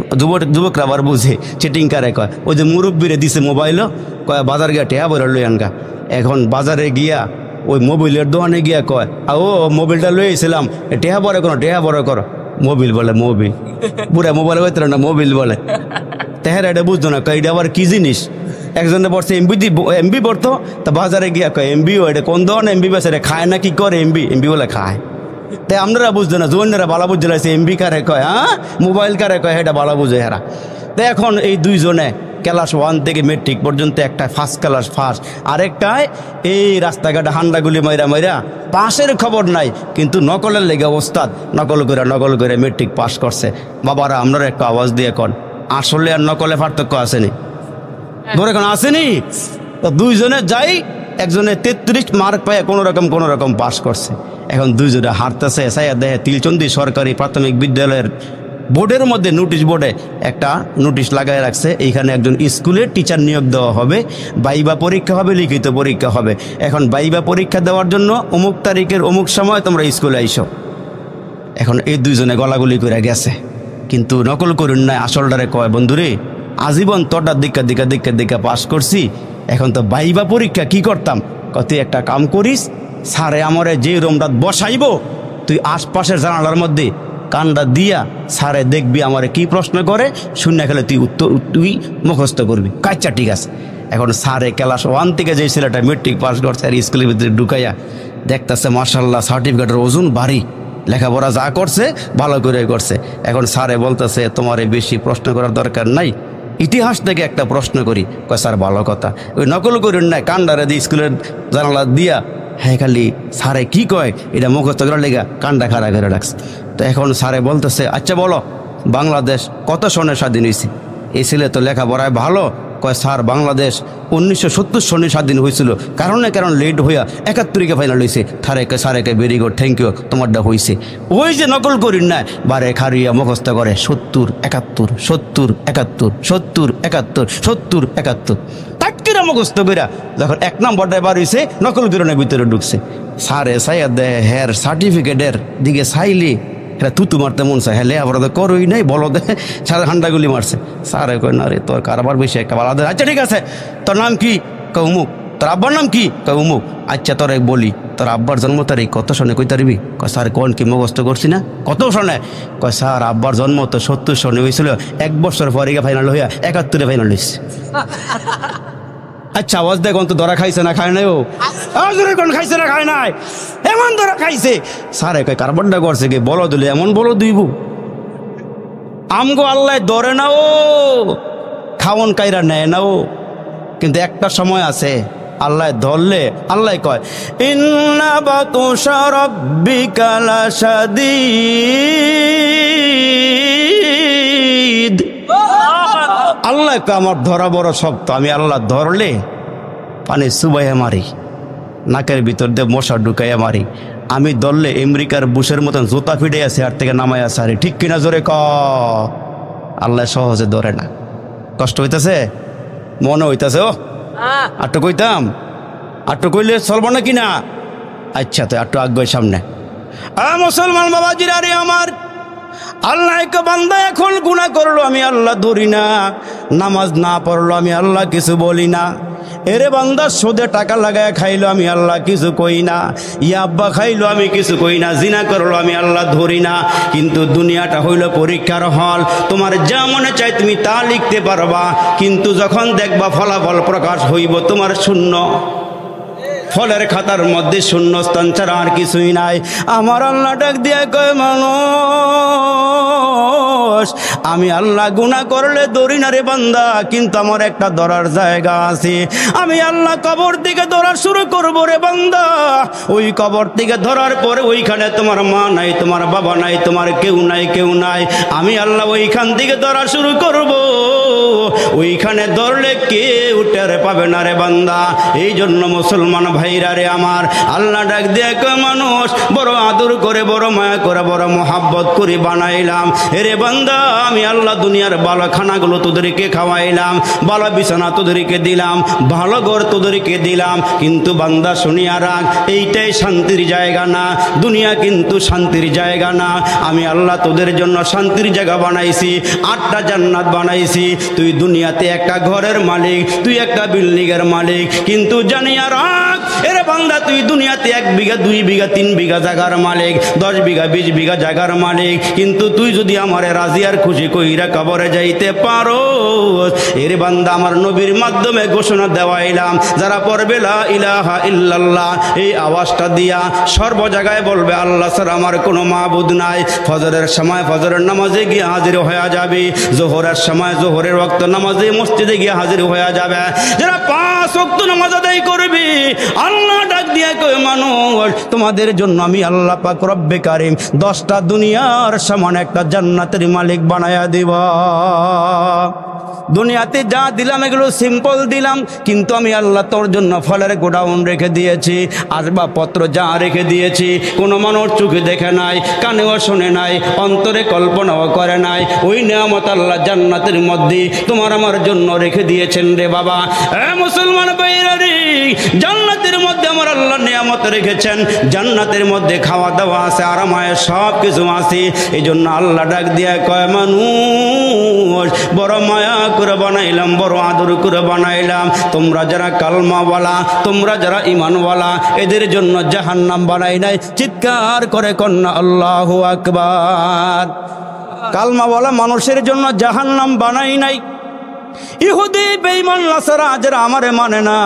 যুবকরা আবার বুঝে চিটিং কারে কয়। ওই যে মুরব্বীরে দিছে মোবাইলও, কয় বাজার গিয়া টেয়া বলে লই আনগা। এখন বাজারে গিয়া ওই মোবাইলের দোকানে গিয়া কয়, ও মোবাইলটা লইয়েছিলাম, টেহা বড় করো, টেহা বড় করো। মোবিল বলে, মোবিল। পুরা মোবাইল হইতে না, মোবিল বলে। তেহারা এটা বুঝতো না, কয় এটা আবার কি জিনিস। একজনে পড়ছে এমবি পড়তো, তা বাজারে গিয়া কয় এমবিও, এটা কোন ধরনের এমবি বেছে, এটা খায় না কি করে? এমবি বলে খায়। তাই আপনারা বুঝতো না, জোনেরা বালা বুঝতে লাগছে এমবি কারে কয়, হ্যাঁ মোবাইল কারে কয়, এটা বালা বুঝে হেরা। তো এখন এই দুইজনে ক্লাস 1 থেকে মেট্রিক পর্যন্ত, একটা ফার্স্ট ক্লাস ফার্স্ট, আরেকটায় এই রাস্তাঘাটে হান্ডাগুলি মাইরা মাইরা, পাশের খবর নাই কিন্তু নকলের লেগে ওস্তাদ, নকল করে মেট্রিক পাস করছে। বাবারা আপনারা একটা আওয়াজ দিয়ে কন, আসলে আর নকলে পার্থক্য আসেনি? ধরে এখন আসেনি? তো দুইজনে যাই, একজনে 33 মার্ক পায় কোনো রকম পাস করছে। এখন দুইজনে হারতেছে, এসআইয়া দেহে তিলচন্দি সরকারি প্রাথমিক বিদ্যালয়ের বোর্ডের মধ্যে, নোটিশ বোর্ডে একটা নোটিশ লাগায় রাখছে, এইখানে একজন স্কুলের টিচার নিয়োগ দেওয়া হবে, বাইবা পরীক্ষা হবে, লিখিত পরীক্ষা হবে। এখন বাইবা পরীক্ষা দেওয়ার জন্য অমুক তারিখের অমুক সময় তোমরা স্কুলে আইসো। এখন এই দুইজনে গলাগুলি করে গেছে, কিন্তু নকল করুন না, আসলটারে কয়, বন্ধুরে আজীবন তোটার দিকা পাস করছি, এখন তো বাইবা পরীক্ষা কি করতাম? তুই একটা কাম করিস, স্যারে আমারে যে রুমটা বসাইব, তুই আশপাশের জানালার মধ্যে কানটা দিয়া স্যারে দেখবি আমারে কি প্রশ্ন করে, শূন্য খেলে তুই মুখস্থ করবি। কাচ্চা ঠিক আছে। এখন স্যারে ক্লাস 1 থেকে যে ছেলেটা মেট্রিক পাস করছে আর স্কুলের ভিতরে ঢুকাইয়া দেখতেছে মাশাআল্লাহ সার্টিফিকেটের ওজন ভারী, লেখাপড়া যা করছে ভালো করে করছে। এখন স্যারে বলতেছে তোমারে বেশি প্রশ্ন করার দরকার নাই, ইতিহাস থেকে একটা প্রশ্ন করি। কয় স্যার ভালো কথা, ওই নকল করুন না, কান্ডারে দিয়ে স্কুলের জানালা দিয়া, হ্যাঁ খালি স্যারে কি কয় এটা মুখস্থ করার লেগা কান্ডা খাড়া করে রাখছে। তো এখন স্যারে বলতেছে, আচ্ছা বলো বাংলাদেশ কত সনে স্বাধীন হয়েছে? এই ছেলে তো লেখাপড়ায় ভালো। কয় স্যার বাংলাদেশ 1970 সনে স্বাধীন হয়েছিল, কারণ লেট হইয়া 71-এ ফাইনাল হয়েছে। স্যারেকে ভেরি গুড, থ্যাংক ইউ, তোমারটা হয়েছে। ওই যে নকল করিন না, বারে খারিয়া মুখস্থ করে 70 71 70 71 70 71 70 71, তাটকিরা মুখস্থ কইরা যখন 1 নম্বরটা বার হয়েছে, নকল কিরণের ভিতরে ঢুকছে। স্যারে সাইয়া দে হের সার্টিফিকেটের দিকে চাইলি এটা তুতু মারতে মন চায়, হ্যাঁ আমরা তো করই নাই, বলো দে, সারা হান্ডাগুলি মারছে। স্যারে কয় না রে, তোর কারবার বেশি একটা বালা দে। আচ্ছা ঠিক আছে, তোর নাম কি? কয় উমুক। তোর আব্বার নাম কি? কয় উমুক। আচ্ছা তোর বলি, তোর আব্বার জন্ম তারিখ কত সনে কই তারিবি? কয় স্যার কোন কি মুখস্থ করছি না? কত সনে? কয় স্যার আব্বার জন্ম তো 70 সনে হয়েছিল, 1 বছর পরে ফাইনাল হইয়া 71-এ ফাইনাল হয়েছে। আচ্ছা আওয়াজ দেখুন তো, ধরা খাইছে না খায় নাই? ও কোন খাইছে না খায় নাই? এমন ধরা খাইছে। স্যারে কয় কারবারটা করছে কি? বলো দিলে এমন বলো দুইবু আমগো আল্লাহ ধরে না, ও খাওন কাইরা নেয় না ও, কিন্তু একটা সময় আছে আল্লাহ ধরলে আল্লাহ কয় ইন্না বাতুশা রাব্বিকা লাশাদীদ। আল্লাহ কয় আমার ধরা বড় শক্ত, আমি আল্লাহ ধরলে পানি চুবাইয়া মারি, নাকের ভিতর দিয়ে মশা ঢুকাইয়া মারি, আমি ধরলে আমেরিকার বুশের মতন জুতা ফিটে আছে আর থেকে নামাইয়া সারি। ঠিক কিনা জোরে ক? আল্লাহ সহজে ধরে না। কষ্ট হইতেছে? মনে হইতেছে ও আটটু কইতাম, আটটু কইলে চলবো না কিনা? আচ্ছা তো আটটু আগে সামনে। মুসলমান বাবাজিরা রে আমার, আল্লাহ এক বান্দা এখন গুনাহ করলো, আমি আল্লাহ ধরি না। নামাজ না পড়লো, আমি আল্লাহ কিছু বলি না। এরে বান্দা সুদে টাকা লাগায় খাইলো, আমি আল্লাহ কিছু কই না। ইয়াব্বা খাইলো, আমি কিছু কই না। জিনা করলো, আমি আল্লাহ ধরি না। কিন্তু দুনিয়াটা হইল পরীক্ষার হল, তোমার যা মনে চাই তুমি তা লিখতে পারবা, কিন্তু যখন দেখবা ফলাফল প্রকাশ হইব তোমার শূন্য, ফলের খাতার মধ্যে শূন্য স্থান ছাড়া আর কিছুই নাই। আমার আল্লাহ ডাক দিয়ে কয় মানুষ, আমি আল্লাহ গুনাহ করলে ধরি না রে বান্দা, কিন্তু আমার একটা ধরার জায়গা আছে। আমি আল্লাহ কবর থেকে ধরা শুরু করবো রে বান্দা। ওই কবর থেকে ধরার পরে ওইখানে তোমার মা নাই, তোমার বাবা নাই, তোমার কেউ নাই। আমি আল্লাহ ওইখান থেকে ধরা শুরু করব, ওইখানে ধরলে কেউ টের পাবে না রে বান্দা। এই জন্য মুসলমান ভাই ভাইরা রে আমার, আল্লাহ ডাক দিয়ে কয় মানুষ বড় আদর করে, বড় মায়া করে, বড় মোহাব্বত করে বানাইলাম। এরে বান্দা, আমি আল্লাহ দুনিয়ার ভালো খানাগুলো তোদেরকে খাওয়াইলাম, ভালো বিছানা তোদেরকে দিলাম, ভালো ঘর তোদেরকে দিলাম, কিন্তু বান্দা শুনিয়া রাখ, এইটাই শান্তির জায়গা না, দুনিয়া কিন্তু শান্তির জায়গা না। আমি আল্লাহ তোদের জন্য শান্তির জায়গা বানাইছি, 8টা জান্নাত বানাইছি। তুই দুনিয়াতে একটা ঘরের মালিক, তুই একটা বিল্ডিংয়ের মালিক, কিন্তু জানিয়া রাখ এরে বান্দা, তুই দুনিয়াতে 1 বিঘা 2 বিঘা 3 বিঘা জায়গার মালিক, 10 বিঘা 20 বিঘা জায়গার মালিক, কিন্তু তুই যদি আমারে রাজি আর খুশি কইরা কবরে যাইতে পারো, এরে বান্দা আমার নবীর মাধ্যমে ঘোষণা দেওয়াইলাম, যারা পড়বে লা ইলাহা ইল্লাল্লাহ এই আওয়াজটা দিয়া সর্ব জায়গায় বলবে আল্লাহ ছাড়া আমার কোনো মাবুদ নাই। ফজরের সময় ফজরের নামাজে গিয়ে হাজির হয়ে যাবে, জোহরের সময় জোহরের ওয়াক্ত নামাজে মসজিদে গিয়ে হাজির হয়ে যাবে। যারা 5 ওয়াক্ত নামাজ আদায় করবে, আল্লাহ ডাক দিয়ে কয় মানুষ তোমাদের জন্য আমি আল্লাহ পাক রব্বে কারিম 10টা দুনিয়ার সমান একটা জান্নাতের মালিক বানায়া দিব। দুনিয়াতে যা দিলাম এগুলো সিম্পল দিলাম, কিন্তু আমি আল্লাহ তোর জন্য ফলের গোডাউন রেখে দিয়েছি, আসবাবপত্র যা রেখে দিয়েছি কোনো মানুষ চোখে দেখে নাই, কানেও শোনে নাই, অন্তরে কল্পনাও করে নাই। ওই নিয়ামত আল্লাহ জান্নাতের মধ্যে তোমার আমার জন্য রেখে দিয়েছেন রে বাবা। মুসলমান ভাইরা রে, জান্নাতের মধ্যে আমার আল্লাহ নিয়ামত রেখেছেন, জান্নাতের মধ্যে খাওয়া দাওয়া আছে, আরামায় সব কিছু আছে। এই জন্য আল্লাহ ডাক দিয়ে কয় মানুষ বড় মায়া করে বানাইলাম, বড় আদর করে বানাইলাম। তোমরা যারা কালমাওয়ালা, তোমরা যারা ঈমানওয়ালা, এদের জন্য জাহান্নাম বানাই নাই। চিৎকার করে কন্যা আল্লাহু আকবার। কালমাওয়ালা মানুষের জন্য জাহান্নাম বানাই নাই। ইহুদি বেঈমান নাসারা যারা আমারে মানে না,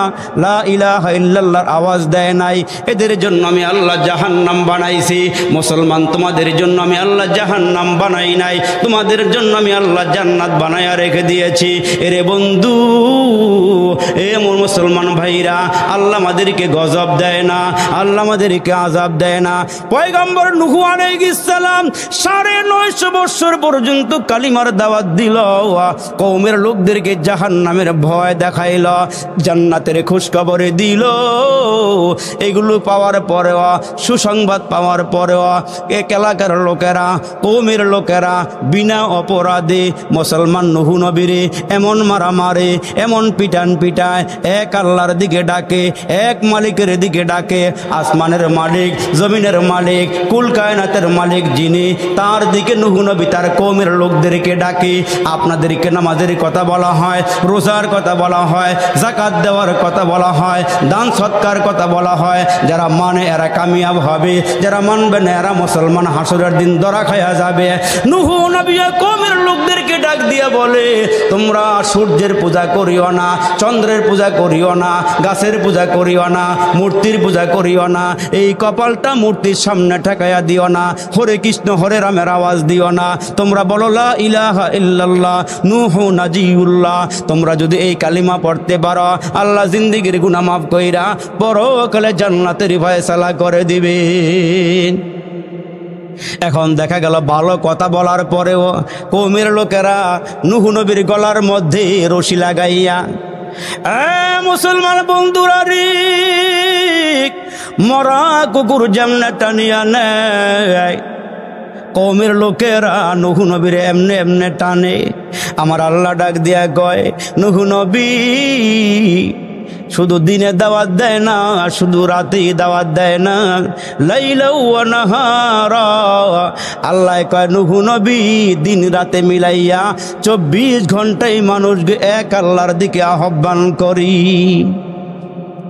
লা ইলাহা ইল্লাল্লাহর আওয়াজ দেয় নাই, এদের জন্য আমি আল্লাহ জাহান্নাম বানাইছি। মুসলমান তোমাদের জন্য আমি আল্লাহ জাহান্নাম বানাই নাই, তোমাদের জন্য আমি আল্লাহ জান্নাত বানায়া রেখে দিয়েছি। এরে বন্ধু, এ মোর মুসলমান ভাইরা, আল্লাহ আমাদেরকে গজব দেয় না, আল্লাহ আমাদেরকে আযাব দেয় না। পয়গম্বর নূহ আলাইহিস সালাম 950 বছর পর্যন্ত কালিমার দাওয়াত দিল, কওমের লোকদের জাহান্নামের ভয় দেখাইল, জান্নাতের খুশখবর দিল। এগুলো পাওয়ার পরেও, সুসংবাদ পাওয়ার পরেও এক এলাকার লোকেরা, কওমের লোকেরা বিনা অপরাধে মুসলমান নূহ নবীরে এমন মারা মারে, এমন পিটান পিটায়, এক আল্লাহর দিকে ডাকে, এক মালিকের দিকে ডাকে, আসমানের মালিক, জমিনের মালিক, কুল কায়নাতের মালিক যিনি, তার দিকে নূহ নবী তার কওমের লোকদেরকে ডাকে। আপনাদেরকে নামাজের কথা বলা হয়, রোজার কথা বলা হয়, যাকাত দেওয়ার কথা বলা হয়, দান সৎকার কথা বলা হয়। যারা মানে এরা কামিয়াব হবে, যারা মানবে না এরা মুসলমান হাসরের দিন ধরা খায়া যাবে। নূহ নবী কওমের লোকদেরকে ডাক দিয়ে বলে, তোমরা সূর্যের পূজা করিও না, চন্দ্রের পূজা করিও না, গাছের পূজা করিও না, মূর্তির পূজা করিও না, এই কপালটা মূর্তির সামনে ঠেকাইয়া দিও না, হরে কৃষ্ণ হরে রামের আওয়াজ দিও না, তোমরা বলো লা ইলাহা ইল্লাল্লাহ নূহ নাজিউল্লাহ। তোমরা যদি এই কালিমা পড়তে পারো, আল্লাহ জিন্দেগির গুনাহ মাফ কইরা পরকালে জান্নাতের ফয়সালা করে দিবেন। এখন দেখা গেল ভালো কথা বলার পরেও কওমের লোকেরা নূহ নবীর গলার মধ্যে রশি লাগাইয়া, মুসলমান বন্ধুরা রে, মরা কুকুর যেমনে টানিয়া নেয়, কওমের লোকেরা নূহ নবীর এমনে এমনে টানে। আমার আল্লাহ ডাক দিয়া কয়, নূহ নবী শুধু দিনে দাওয়াত দেয় না, শুধু রাতেই দাওয়াত দেয় না, লাইলা ওয়া নাহারা। আল্লাহ কয় নূহ নবী দিন রাতে মিলাইয়া 24 ঘন্টায় মানুষকে এক আল্লাহর দিকে আহ্বান করি,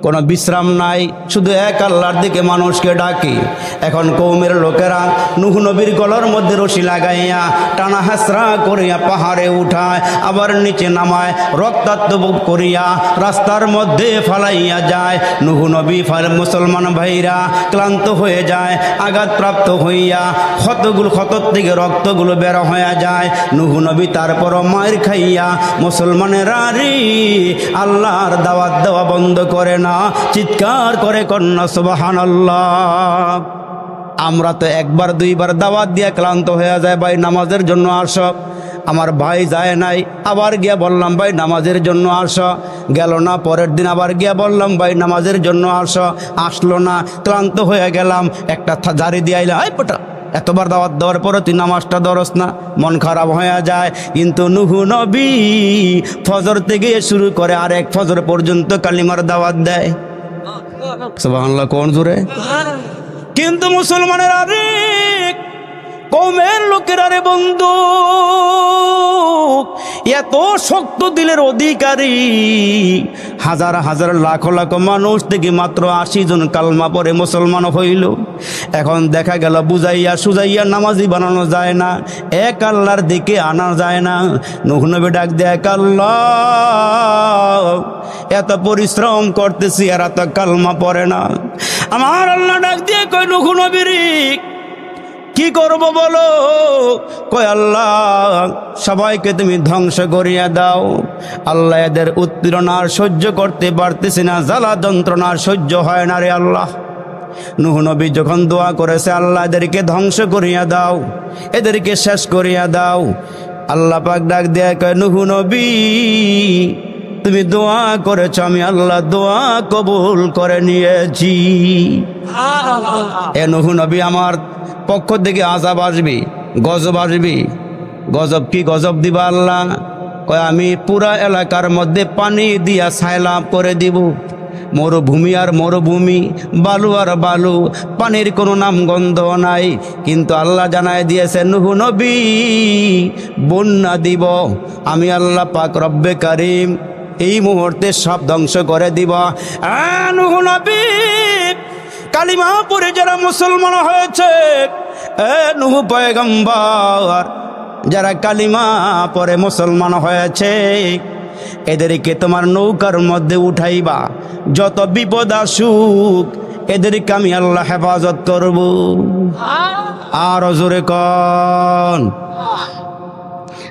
কোনো বিশ্রাম নাই, শুধু এক আল্লাহর দিকে মানুষকে ডাকি। এখন কওমের লোকেরা নূহ নবীর গলার মধ্যে রশি লাগাইয়া টানা হাসরা করিয়া পাহাড়ে উঠায়, আবার নিচে নামায়, রক্তাক্ত করিয়া রাস্তার মধ্যে ফালাইয়া যায়। নূহ নবী মুসলমান ভাইরা ক্লান্ত হয়ে যায়, আঘাতপ্রাপ্ত হইয়া ক্ষতর থেকে রক্তগুলো বের হয়ে যায়। নূহ নবী তারপর মায়ের খাইয়া মুসলমানেরা রে আল্লাহর দাওয়াত দেওয়া বন্ধ করে না, চিৎকার করে কন্যা সুবহানাল্লাহ। আমরা তো একবার দুইবার দাওয়াত দিয়ে ক্লান্ত হয়ে যায়, ভাই নামাজের জন্য আসো। আমার ভাই যায় নাই, আবার গিয়া বললাম ভাই নামাজের জন্য আসো, গেল না। পরের দিন আবার গিয়া বললাম ভাই নামাজের জন্য আসলো না, ক্লান্ত হয়ে গেলাম, একটা জারি দিয়ে আইলা, হাই পোটা এতবার দাওয়াত দেওয়ার পরে তুই নামাজটা ধরস না, মন খারাপ হয়ে যায়। কিন্তু নূহ নবী ফজর থেকে শুরু করে আর এক ফজর পর্যন্ত কালিমার দাওয়াত দেয়। সুবহানাল্লাহ, কোন জোরে। কিন্তু মুসলমানের আরে কওমের লোকেরা রে বন্ধু এত শক্ত দিলের অধিকারী, হাজার হাজার লাখ লাখ মানুষ থেকে মাত্র 80 জন কালমা পরে মুসলমান হইল। এখন দেখা গেল বুঝাইয়া সুজাইয়া নামাজি বানানো যায় না, এক আল্লাহর দিকে আনা যায় না। নূহ নবী ডাক দেয়, আল্লাহ এত পরিশ্রম করতেছি আর এত কালমা পড়ে না। আমার আল্লাহ ডাক দিয়ে কয়, নূহ নবী রে কি করব বলো? কয় আল্লাহ সবাইকে তুমি ধ্বংস করিয়া দাও। আল্লাহ এদের উৎপীড়ন আর সহ্য করতে পারতেছি না, জ্বালা যন্ত্রণা সহ্য হয় না রে আল্লাহ। নূহ নবী যখন দোয়া করেছে, আল্লাহ এদেরকে ধ্বংস করিয়া দাও, এদেরকে শেষ করিয়া দাও। আল্লাহ পাক ডাক দেয়া কয়, নূহ নবী তুমি দোয়া করেছ, আমি আল্লাহ দোয়া কবুল করে নিয়েছি। এ নূহ নবী আমার পক্ষ থেকে আযাব আসবে, গজব আসবে। গজব কি গজব দিবা আল্লাহ? কয় আমি পুরা এলাকার মধ্যে পানি দিয়া সায়লাব করে দিব। মরুভূমি আর মরুভূমি, বালু আর বালু, পানির কোনো নাম গন্ধ নাই। কিন্তু আল্লাহ জানায় দিয়েছে, নূহ নবী বন্যা দিব আমি আল্লাহ পাক রব্বে কারিম, এই মুহূর্তে সব ধ্বংস করে দিব। নূহ নবী কালিমা পড়ে যারা মুসলমান হয়েছে, নূহ পয়গম্বর যারা কালিমা পড়ে মুসলমান হয়েছে, এদেরকে তোমার নৌকার মধ্যে উঠাইবা, যত বিপদ আসুক এদেরকে আমি আল্লাহ হেফাজত করব। আর জোরে কন,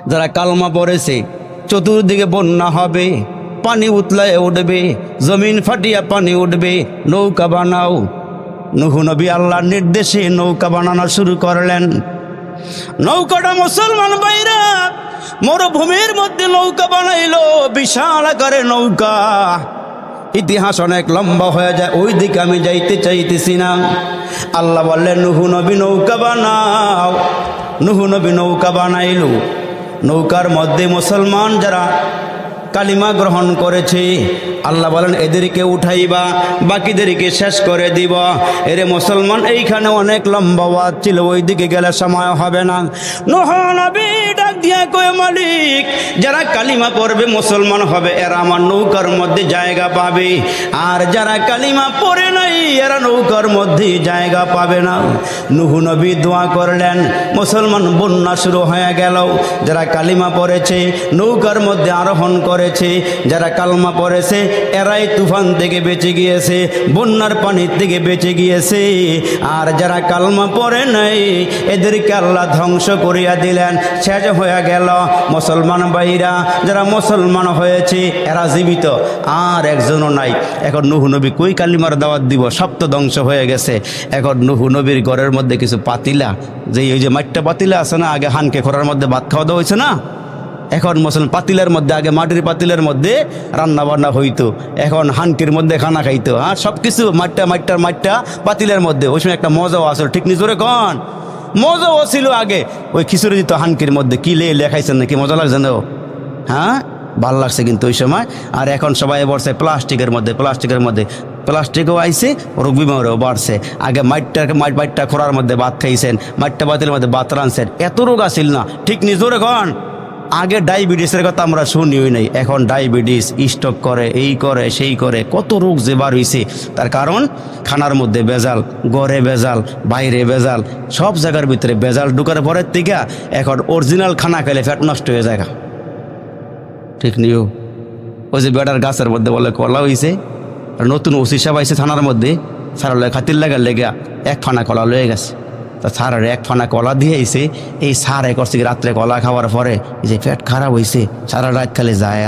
যারা কালমা পড়েছে চতুর্দিকে বন্যা হবে, পানি উতলায় উঠবে, জমিন ফাটিয়া পানি উঠবে, নৌকা বানাও। নূহ নবী আল্লাহর নির্দেশে নৌকা বানানো শুরু করলেন। নৌকাটা মুসলমান বাইরা মরুভূমির মধ্যে নৌকা বানাইলো, বিশাল আকারে নৌকা। ইতিহাস অনেক লম্বা হয়ে যায়, ওই দিকে আমি যাইতে চাইতেছি না। আল্লাহ বললেন, নূহ নবী নৌকা বানাও। নূহ নবী নৌকা বানাইল। নৌকার মধ্যে মুসলমান যারা কালিমা গ্রহণ করেছে, আল্লাহ বলেন এদেরকে উঠাইবা, বাকিদেরকে শেষ করে দিব। এরে মুসলমান, এইখানে অনেক লম্বা ওয়াজ ছিল, ওই দিকে গেলে সময় হবে না। নূহ নবী ডাক দিয়া কয়, মালিক যারা কালিমা পড়বে মুসলমান হবে এরা আমার নৌকার মধ্যে জায়গা পাবে, আর যারা কালিমা পড়ে নাই এরা নৌকার মধ্যে জায়গা পাবে না। নূহ নবী দোয়া করলেন, মুসলমান বন্যা শুরু হয়ে গেল। যারা কালিমা পড়েছে নৌকার মধ্যে আরোহণ করেছে, যারা কালমা পড়েছে এরাই তুফান থেকে বেঁচে গিয়েছে, বন্যার পানির থেকে বেঁচে গিয়েছে। আর যারা কালমা পড়ে নাই এদেরকে আল্লাহ ধ্বংস করিয়া দিলেন, শেষ হয়ে গেল। মুসলমান ভাইরা যারা মুসলমান হয়েছে এরা জীবিত, আর একজনও নাই। এখন নূহ নবী কই কালিমার দাওয়াত দিব? সব তো ধ্বংস হয়ে গেছে। এখন নূহ নবীর ঘরের মধ্যে কিছু পাতিলা, যে ওই যে মাটিটা পাতিলা আছে না, আগে হানকে খোরার মধ্যে ভাত খাওয়া দাওয়া হয়েছে না, এখন মুসলমান পাতিলের মধ্যে, আগে মাটির পাতিলের মধ্যে রান্না বান্না হইতো, এখন হানকির মধ্যে খানা খাইতো। হ্যাঁ, সব কিছু মাট্টা পাতিলের মধ্যে। ওই সময় একটা মজাও আসল, ঠিক নিজরে কন, মজাও ছিল আগে। ওই খিচুড়ি দিত হানকির মধ্যে, কি লেখাইছেন নাকি, মজা লাগছে না? হ্যাঁ, ভাল লাগছে কিন্তু ওই সময়। আর এখন সবাই বলছে প্লাস্টিকের মধ্যে, প্লাস্টিকও আইছে, রোগ বিমারও বাড়ছে। আগে মাট্টা খোরার মধ্যে ভাত খাইছেন, মাট্টা পাতিলের মধ্যে ভাত রানছেন, এত রোগ আসিল না, ঠিক নিজরে কন। আগে ডায়াবেটিসের কথা আমরা শুনিও নাই, এখন ডায়াবেটিস, স্ট্রোক করে, এই করে সেই করে, কত রোগ যে বার হইছে। তার কারণ খানার মধ্যে বেজাল, ঘরে বেজাল, বাইরে বেজাল, সব জায়গার ভিতরে বেজাল ঢুকার পরের থেকে এখন অরিজিনাল খানা খেলে ফ্যাট নষ্ট হয়ে যায়। ঠিক নিও। ওই যে বেটার গাছের মধ্যে বলে কলা হইছে, আর নতুন ওসি সাহেব আইছে থানার মধ্যে, সারা খাতির লাগার লেগে এক ফানা কলা লয়ে গেছে। তা সারার এক ফানা কলা দিয়ে আইছে, এই সার করছে রাত্রে কলা খাওয়ার পরে যে পেট খারাপ হয়েছে, সারা রাত খালি যায়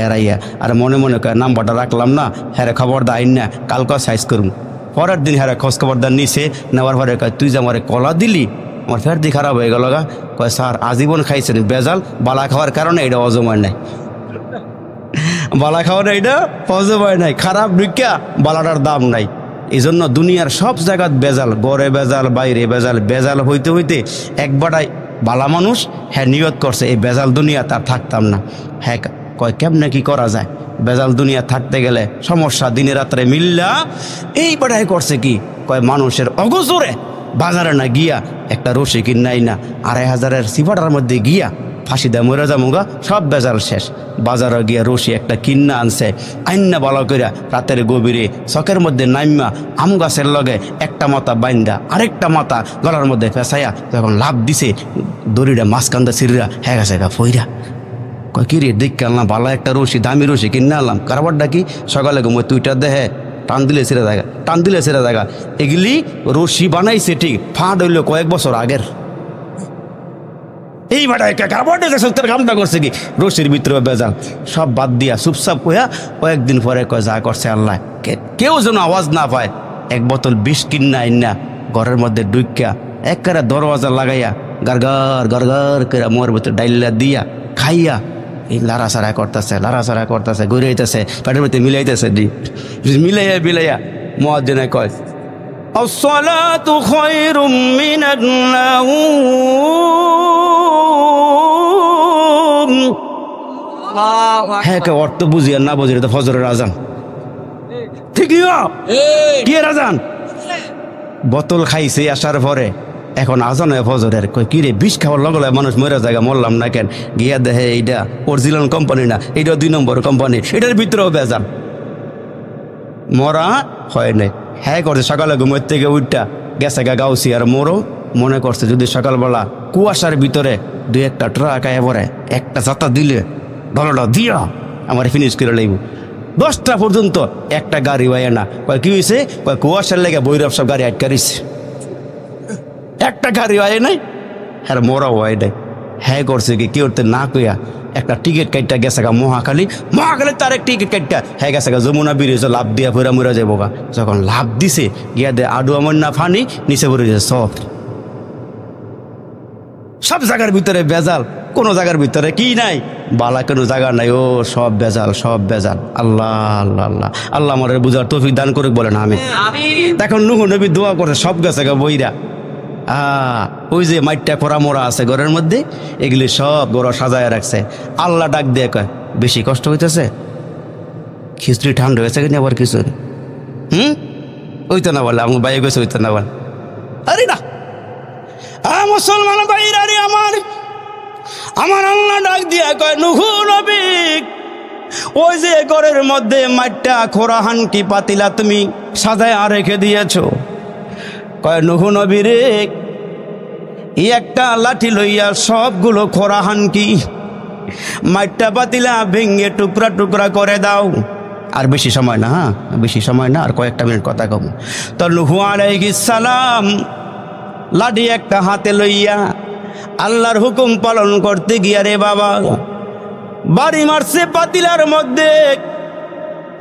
আড়াইয়া। আর মনে মনে নাম্বারটা রাখলাম না, হ্যাঁ খবর দাইন না, কালকে সাইজ করুন। পরের দিন হ্যাঁ খোঁজ খবরদার নিছে, নেওয়ার পরে কয় তুই যে আমার কলা দিলি, আমার পেট দিয়ে খারাপ হয়ে গেল গা। কয় স্যার আজীবন খাইছেন বেজাল, বালা খাওয়ার কারণে এটা অজমায় নাই। বালা খাওয়া নাই না ফজে পায় নাই, খারাপ ঢুকিয়া বালাটার দাম নাই। এই জন্য দুনিয়ার সব জায়গাত বেজাল, গড়ে বেজাল, বাইরে বেজাল, বেজাল হইতে হইতে একবারাই বালা মানুষ হ্যাঁ নিয়ত করছে এই বেজাল দুনিয়া তার থাকতাম না। হ্যাঁ কয় কেমনে কি করা যায়, বেজাল দুনিয়া থাকতে গেলে সমস্যা দিনে রাত্রে মিল্লা। এই বাড়াই করছে কি কয় মানুষের অগোচরে বাজারে না গিয়া একটা রশি কিনাই না 2500-এর সিফাটার মধ্যে গিয়া ফাঁসি দেয় মরে যামুগা, সব বেজাল শেষ। বাজারে গিয়া রশি একটা কিন্না আনছে, আইন্না ভালো কইরা রাতের গভীরে চকের মধ্যে নাইমা আম গাছের লগে একটা মাথা বাইন্দা আরেকটা মাথা গলার মধ্যে ফেসাইয়া যখন লাভ দিছে দড়িটা মাঝখানটা সিরিয়া হ্যাঁ গেছে গা ফইরা। কয় কি রে দেখ আনলাম ভালো একটা রশি, দামি রশি কিনে আনলাম, কারবারটা কি সকালে ঘুমোয় তুইটা দেহে টান দিলে ছেড়ে জায়গা, টান দিলে ছেড়ে জায়গা। এগুলি রশি বানাইছে ঠিক, ফাঁদ হইল কয়েক বছর আগের। এই বাটায় কারবারটা কামটা করছে কি রশির ভিতরে বেজাল, সব বাদ দিয়া চুপচাপ কইয়া কয়েকদিন পরে কয় যা করছে আল্লাহ, কেউ যেন আওয়াজ না পায় এক বোতল বিষ কিনা আইনা ঘরের মধ্যে ডুইকা একবারে দরওয়াজা লাগাইয়া গারগার গারগার করে মোর ভিতরে ডাইলা দিয়া খাইয়া এই লাড়াছাড়া করতেছে ঘুরে হইতেছে পেটের মধ্যে মিলাইতেছে মিলাইয়া বিলাইয়া মুয়াজ্জিনে কয় আসসালাতু খায়রুম মিনান নাওম। হ্যাঁ কে অর্থ বুঝি আর না বুঝি তো ফজরের আজান ঠিকই কি আজান। বোতল খাইছে আসার পরে এখন আজান হয় ফজরের। কই কিরে বিষ খাওয়ার লগে লগে মানুষ মরে জায়গা মরলাম না কেন, গিয়া দেখে এইটা অরিজিনাল কোম্পানি না, এইটা 2 নম্বর কোম্পানি, এটার ভিতরেও বেজান, মরা হয় নাই। হ্যাঁ করছে সকালে ঘুমের থেকে উঠটা গেছে গা গাউছি আর মোরও মনে করছে যদি সকালবেলা কুয়াশার ভিতরে 2-1টা ট্রাক আয় পরে একটা যাত্রা দিলে ঢলটা দিয়া আমার ফিনিশ করে লাগব। 10টা পর্যন্ত একটা গাড়ি হয় না। কয় কি হয়েছে, কয় কুয়াশার লেগে বৈরব সব গাড়ি আটকারিছে, একটা গাড়ি হয় নাই আর মোরাও হয় নাই। হ্যাঁ করছে কি কেউ না কইয়া একটা টিকিট কাটটা গেছে গা মহাখালী তার এক টিকিট কাটটা হ্যাঁ গেছে গা যমুনা ব্রিজে লাভ দিয়া ফেরা মরা যাবো গা। যখন লাভ দিছে গিয়া দে আডু আমার না ফানি নিচে পড়ে যায় সব জায়গার ভিতরে বেজাল, কোনো জায়গার ভিতরে কি নাই বালা, কোনো জায়গা নাই, ও সব বেজাল সব বেজাল। আল্লাহ আল্লাহ আল্লাহ আল্লাহ আমার বুঝার তৌফিক দান করুক বলেন আমি। এখন নূহ নবী দোয়া করে সব গেছে গা বইরা। ওই যে মাইটটা করা মোড়া আছে ঘরের মধ্যে, এগুলি সব ঘর সাজায় রাখছে। আল্লাহ ডাক দিয়ে কয় বেশি কষ্ট হইতেছে, খিচুড়ি ঠান্ডা হয়েছে কিনা আবার কিছু ওইতো না বলে আমার বাইরে গেছে ওইতো না বলে। আরে না মুসলমান ভাইরা রে আমার আল্লাহ ডাক দিয়া কয় নূহ নবী ওই যে ঘরের মধ্যে মাইটটা খোরা হানকি পাতিলা তুমি সাজায় রেখে দিয়েছো, কয় নূহ নবী রে এই একটা লাঠি লইয়া সবগুলো খোরা হানকি মাইটটা পাতিলা ভেঙে টুকরা টুকরা করে দাও। আর বেশি সময় না, বেশি সময় না, আর কয়েকটা মিনিট কথা কম। তো নূহ আলাইহিস সালাম লাঠি একটা হাতে লইয়া আল্লাহর হুকুম পালন করতে গিয়া রে বাবা বাড়ি মারছে পাতিলার মধ্যে।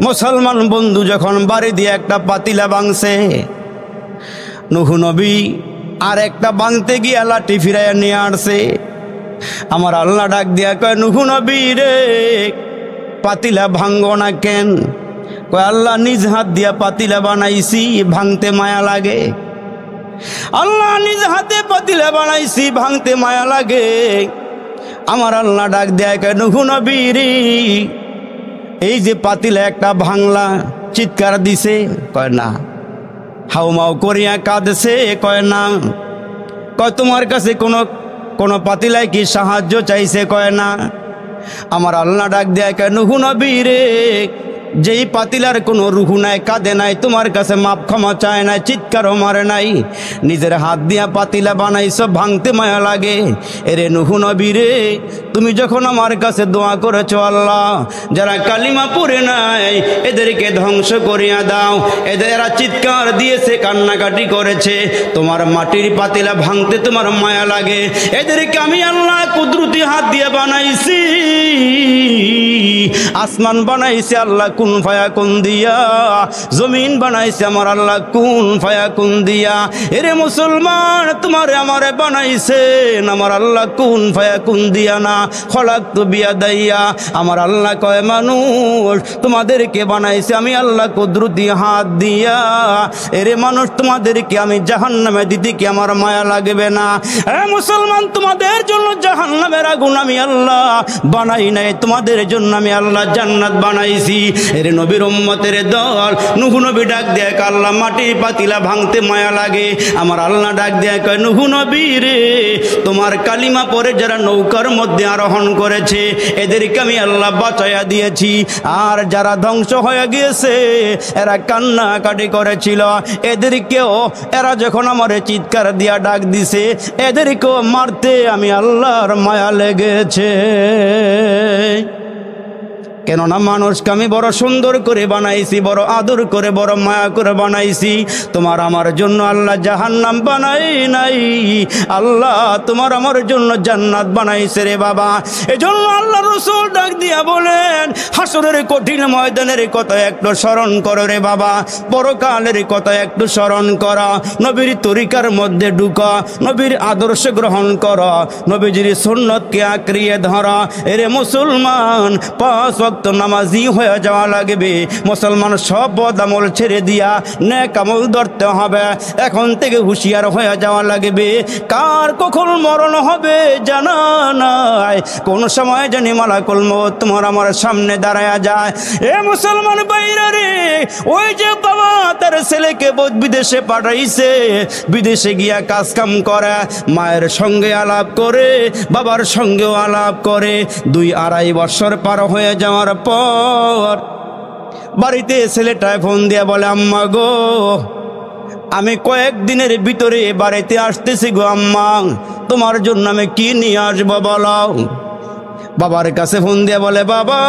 মুসলমান বন্ধু যখন বাড়ি দিয়ে একটা পাতিলা ভাঙছে, নূহ নবী আর একটা ভাঙতে গিয়া লাঠি ফিরাইয়া নিয়ে আসছে। আমার আল্লাহ ডাক দিয়া কয় নূহ নবী রে পাতিলা ভাঙ্গো না কেন? কয় আল্লাহ নিজ হাত দিয়া পাতিলা বানাইছি, ভাঙতে মায়া লাগে। আল্লাহ নিজ হাতে পাতিলা বানাইছি, ভাঙতে মায়া লাগে। আমার আল্লাহ ডাক দেয় কয় নূহ নবী রে এই যে পাতিলা একটা ভাঙলা, চিৎকার দিছে? কয় না। হাউমাউ করিয়া কাঁদছে? কয় না। কয় তোমার কাছে কোনো পাতিলায় কি সাহায্য চাইছে? কয় না। আমার আল্লাহ ডাক দেয় কয় নূহ নবী রে যেই পাতিলার কোনো রুহু নাই, কাঁদে নাই, তোমার কাছে মাপ ক্ষমা চায় নাই, চিৎকারও মারে নাই, নিজের হাত দিয়া পাতিলা বানাইছো, ভাঙতে মায়া লাগে। এরে নূহ নবী রে তুমি যখন আমার কাছে দোয়া করেছো আল্লাহ যারা কালিমা পড়ে নাই এদেরকে ধ্বংস করিয়া দাও, এরা চিৎকার দিয়েছে, কান্নাকাটি করেছে, তোমার মাটির পাতিলা ভাঙতে তোমার মায়া লাগে, এদেরকে আমি আল্লাহ কুদরতি হাত দিয়ে বানাইছি, আসমান বানাইছে আল্লাহ কুন ফায়াকুন দিয়া, জমিন বানাইছে আমার আল্লাহ কুন ফায়াকুন দিয়া। এরে মুসলমান, তোমারে আমারে বানাইছেন আমার আল্লাহ কুন ফায়াকুন দিয়া না, খলাকতু বিয়াদাইয়া। আমার আল্লাহ কয় মানুষ তোমাদেরকে বানাইছে আমি আল্লাহ কুদরতি হাত দিয়া। এরে মানুষ, তোমাদেরকে আমি জাহান্নামে দিতে কি আমার মায়া লাগবে না? এ মুসলমান, তোমাদের জন্য জাহান্নামের আগুন আমি আল্লাহ বানাই নাই, তোমাদের জন্য আমি আল্লাহ জান্নাত বানাইছি। এর নবীর উম্মতের দল নূহ নবী ডাক দেয়, আল্লাহ মাটি পাতিলা ভাঙতে মায়া লাগে। আমার আল্লাহ ডাক দেয়, কয় নূহ নবী রে, তোমার কালিমা পরে যারা নৌকার মধ্যে আরোহণ করেছে এদেরকে আমি আল্লাহ বাঁচাইয়া দিয়েছি। আর যারা ধ্বংস হয়ে গিয়েছে এরা কান্নাকাটি করেছিল, এদেরকেও এরা যখন আমার চিৎকার দিয়া ডাক দিছে এদেরকেও মারতে আমি আল্লাহর মায়া লেগেছে। কেননা মানুষকে আমি বড় সুন্দর করে বানাইছি, বড় আদর করে, বড় মায়া করে বানাইছি। তোমার আমার জন্য আল্লাহ জাহান্নাম বানাই নাই, আল্লাহ তোমার আমার জন্য জান্নাত বানাইছে রে বাবা। এজন্য আল্লাহ রাসূল ডাক দিয়া বলেন, হাসরের কঠিন ময়দানের কথা একটু স্মরণ করো রে বাবা, পরকালের কথা একটু স্মরণ করা, নবীর তরিকার মধ্যে ঢুকা, নবীর আদর্শ গ্রহণ করা, নবীজির সুন্নতকে আঁকড়িয়ে ধরা। এরে মুসলমান, 5 ওয়াক্ত নামাজি হয়ে যাওয়া লাগবে। মুসলমান সব বদ আমল ছেড়ে দিয়া নেক আমল ধরতে হবে। এখন থেকে হুঁশিয়ার হয়ে যাওয়া লাগবে। কার কখন মরণ হবে জানা নাই, কোন সময় জানি মালাকুল মউত তোমার আমার সামনে দাঁড়ায়া যায়। এ মুসলমান ভাইরা রে, ওই যে বাবা তার ছেলেকে বিদেশে পাঠাইছে, বিদেশে গিয়া কাজ কাম করে, মায়ের সঙ্গে আলাপ করে, বাবার সঙ্গেও আলাপ করে। 2-2.5 বছর পার হয়ে যাওয়ার পর বাড়িতে ছেলেটায় ফোন দিয়ে বলে, আম্মা গো, আমি কয়েকদিনের ভিতরে বাড়িতে আসতেছি গো আম্মা, তোমার জন্য আমি কি নিয়ে আসবো বলো। বাবার কাছে ফোন দিয়ে বলে, বাবা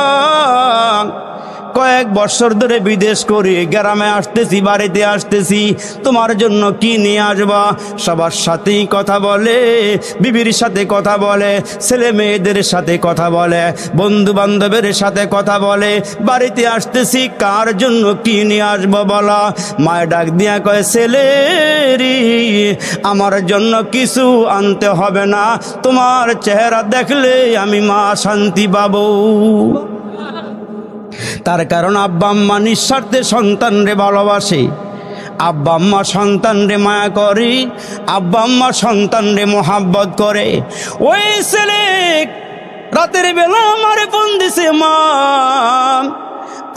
কয়েক বছর ধরে বিদেশ করি, গ্রামে আসতেছি, বাড়িতে আসতেছি, তোমার জন্য কি নিয়ে আসবা। সবার সাথেই কথা বলে, বিবির সাথে কথা বলে, ছেলে মেয়েদের সাথে কথা বলে, বন্ধু বান্ধবের সাথে কথা বলে, বাড়িতে আসতেছি কার জন্য কি নিয়ে আসবো বলা। মায়ের ডাক দিয়া কয়, ছেলেরি আমার জন্য কিছু আনতে হবে না, তোমার চেহারা দেখলে আমি মা শান্তি পাবো। তার কারণ আব্বা আম্মা নিঃস্বার্থে সন্তান রে ভালোবাসে, আব্বা আম্মা সন্তান রে মায়া করে, আব্বা আম্মা সন্তান রে মোহাব্বত করে। ওই ছেলে রাতের বেলা আমারে ফোন দিছে, মা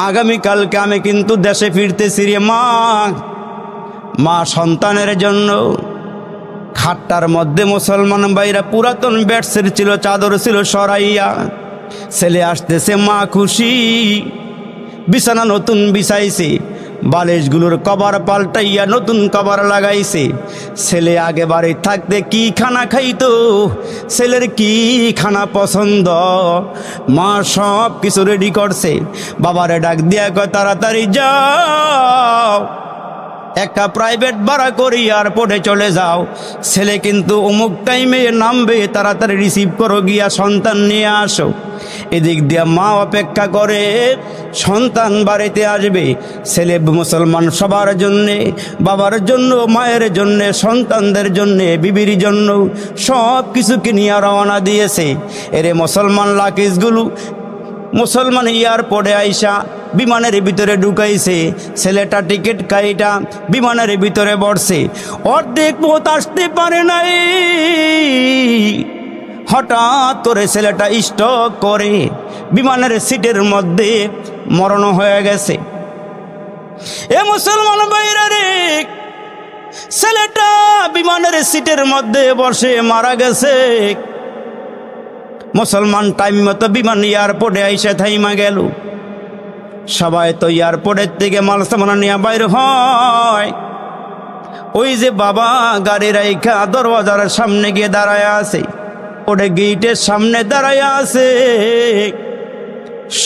আগামীকালকে আমি কিন্তু দেশে ফিরতেছি রে মা। মা সন্তানের জন্য খাটটার মধ্যে মুসলমান ভাইরা পুরাতন বেডশিট ছিল, চাদর ছিল সরাইয়া, ছেলে আসতেছে, মা খুশি, বিছানা নতুন বিছাইছে, বালিশগুলোর কভার পাল্টাইয়া নতুন কভার লাগাইছে। ছেলে আগে বাড়ি থাকতে কি খানা খাইতো, ছেলের কি খানা পছন্দ, মা সব কিছু রেডি করছে। বাবারে ডাক দিয়া কয়, তাড়াতাড়ি যাও, একটা প্রাইভেট ভাড়া করি এয়ারপোর্টে চলে যাও, ছেলে কিন্তু অমুক টাইমে নামবে, তাড়াতাড়ি রিসিভ করো, গিয়া সন্তান নিয়ে আসো। এদিক দিয়া মা অপেক্ষা করে, সন্তান বাড়িতে আসবে। ছেলে মুসলমান সবার জন্যে, বাবার জন্য, মায়ের জন্যে, সন্তানদের জন্যে, বিবির জন্য সব কিছুকে নিয়ে রওনা দিয়েছে। এরে মুসলমান লাকিজগুলো মুসলমান এয়ারপোর্টে আইসা বিমানের ভিতরে ঢুকাইছে। ছেলেটা টিকিট কাইটা বিমানের ভিতরে বসছে, অর্ধেক পথ আসতে পারে নাই, হঠাৎ করে ছেলেটা স্ট্রোক করে বিমানের সিটের মধ্যে মরণ হয়ে গেছে। এ মুসলমান ভাইরা রে, ছেলেটা বিমানের সিটের মধ্যে বসে মারা গেছে। মুসলমান টাইম মতো বিমান এয়ারপোর্টে আইসা থাইমা গেল। সবাই তো এয়ারপোর্টের থেকে মাল সামান নিয়ে বাইর হয়। ওই যে বাবা গাড়ি রাইখা দরওয়াজার সামনে গিয়ে দাঁড়ায় আছে, ওটা গেটের সামনে দাঁড়ায় আছে।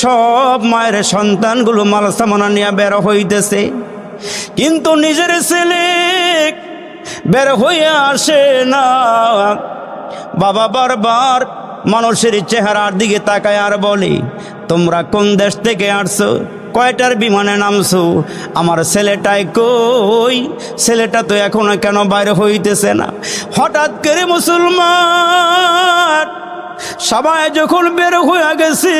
সব মায়ের সন্তানগুলো মাল সামান নিয়ে বের হইতেছে, কিন্তু নিজের ছেলে বের হয়ে আসে না। বাবা বারবার মানুষের চেহারার দিকে তাকায় আর বলে, তোমরা কোন দেশ থেকে আসছো, কয়টার বিমানে নামছো, আমার ছেলেটাই কই, ছেলেটা তো এখনো কেন বাইরে হইতেছে না। হঠাৎ করে মুসলমান সবাই যখন বের হয়ে গেছে,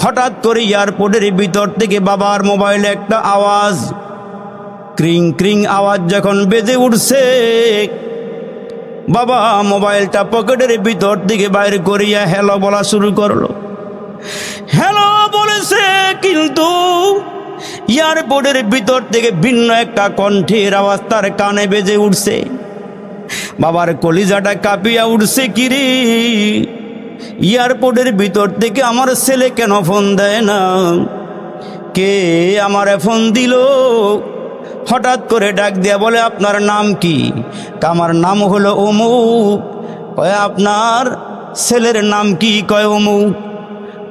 হঠাৎ করে এয়ারপোর্টের ভিতর থেকে বাবার মোবাইলে একটা আওয়াজ, ক্রিং ক্রিং আওয়াজ যখন বেজে উঠছে, বাবা মোবাইলটা পকেটের ভিতর থেকে বাইরে করিয়া হ্যালো বলা শুরু করলো। হ্যালো বলেছে, কিন্তু এয়ারপোর্টের ভিতর থেকে ভিন্ন একটা কণ্ঠের আওয়াজ তার কানে বেজে উঠছে। বাবার কলিজাটা কাঁপিয়া উঠছে, কিরে এয়ারপোর্টের ভিতর থেকে আমার ছেলে কেন ফোন দেয় না, কে আমারে ফোন দিল? হঠাৎ করে ডাক দিয়া বলে, আপনার নাম কি? আমার নাম হলো অমুক। কয় আপনার ছেলের নাম কি? কয় অমুক।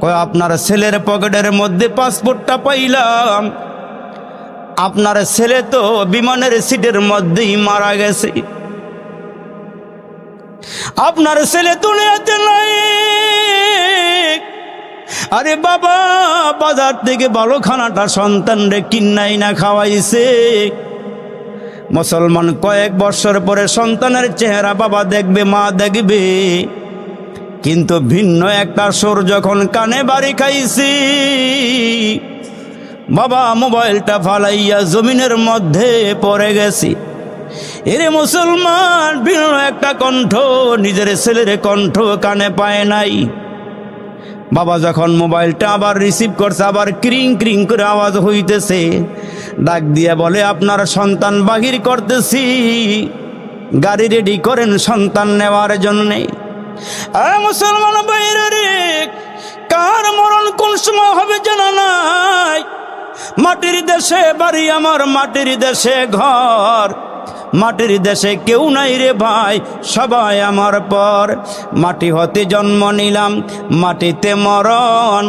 কয় আপনার ছেলের পকেটের মধ্যে পাসপোর্টটা পাইলাম, আপনার ছেলে তো বিমানের সিটের মধ্যেই মারা গেছে, আপনার ছেলে দুনিয়াতে নাই। আরে বাবা, বাজার থেকে ভালো খানাটা সন্তান রে কিন্নাই না খাওয়াইছে। মুসলমান কয়েক বছর পরে সন্তানের চেহারা বাবা দেখবে, মা দেখবে, কিন্তু ভিন্ন একটা সুর যখন কানে বাড়ি খাইছি, বাবা মোবাইলটা ফালাইয়া জমিনের মধ্যে পড়ে গেছি। এরে মুসলমান, ভিন্ন একটা কণ্ঠ, নিজের ছেলের কণ্ঠ কানে পায় নাই। বাবা যখন মোবাইলটা আবার রিসিভ করছে, আবার ক্রিং ক্রিং করে আওয়াজ হইতেছে। ডাক দিয়ে বলে, আপনার সন্তান বাহির করতেছি, গাড়ি রেডি করেন সন্তান নেওয়ার জন্যে। মুসলমান বাইরে রে, কার মরণ কোন সময় হবে জানা নাই। মাটির দেশে বাড়ি আমার, মাটির দেশে ঘর, মাটির দেশে কেউ নাই রে ভাই, সবাই আমার পর। মাটি হতে জন্ম নিলাম, মাটিতে মরণ,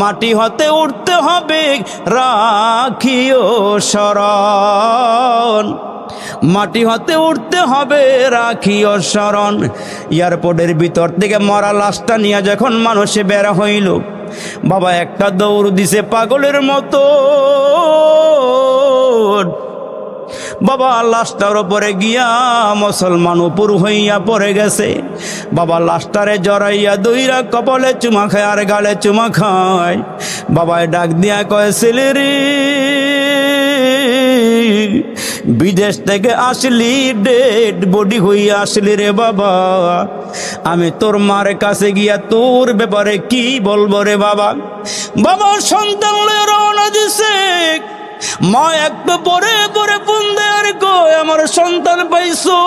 মাটি হতে উঠতে হবে, রাখিও শরণ। মাটি হতে উঠতে হবে, রাখিও শরণ। এয়ারপোর্টের ভিতর থেকে মরা লাশটা নিয়ে যখন মানুষে বেড়া হইল, বাবা একটা দৌড় দিছে পাগলের মতো। বাবা লাশটার উপরে গিয়া মুসলমান উপর হইয়া পড়ে গেছে। বাবা লাশটারে জড়াইয়া দইরা কপালে চুমা খায় আর গালে চুমা খায়। বাবায় ডাক দিয়া কয়, ছেলে রে, বিদেশ থেকে আসলি, ডেড বডি হইয়া আসলি রে বাবা, আমি তোর মার কাছে গিয়া তোর ব্যাপারে কি বলবো রে বাবা। বাবা সন্তান লয়ে রওনা দিছে। মা একটু পরে পরে ফোন দেয়ার কয়, আমার সন্তান পাইছো,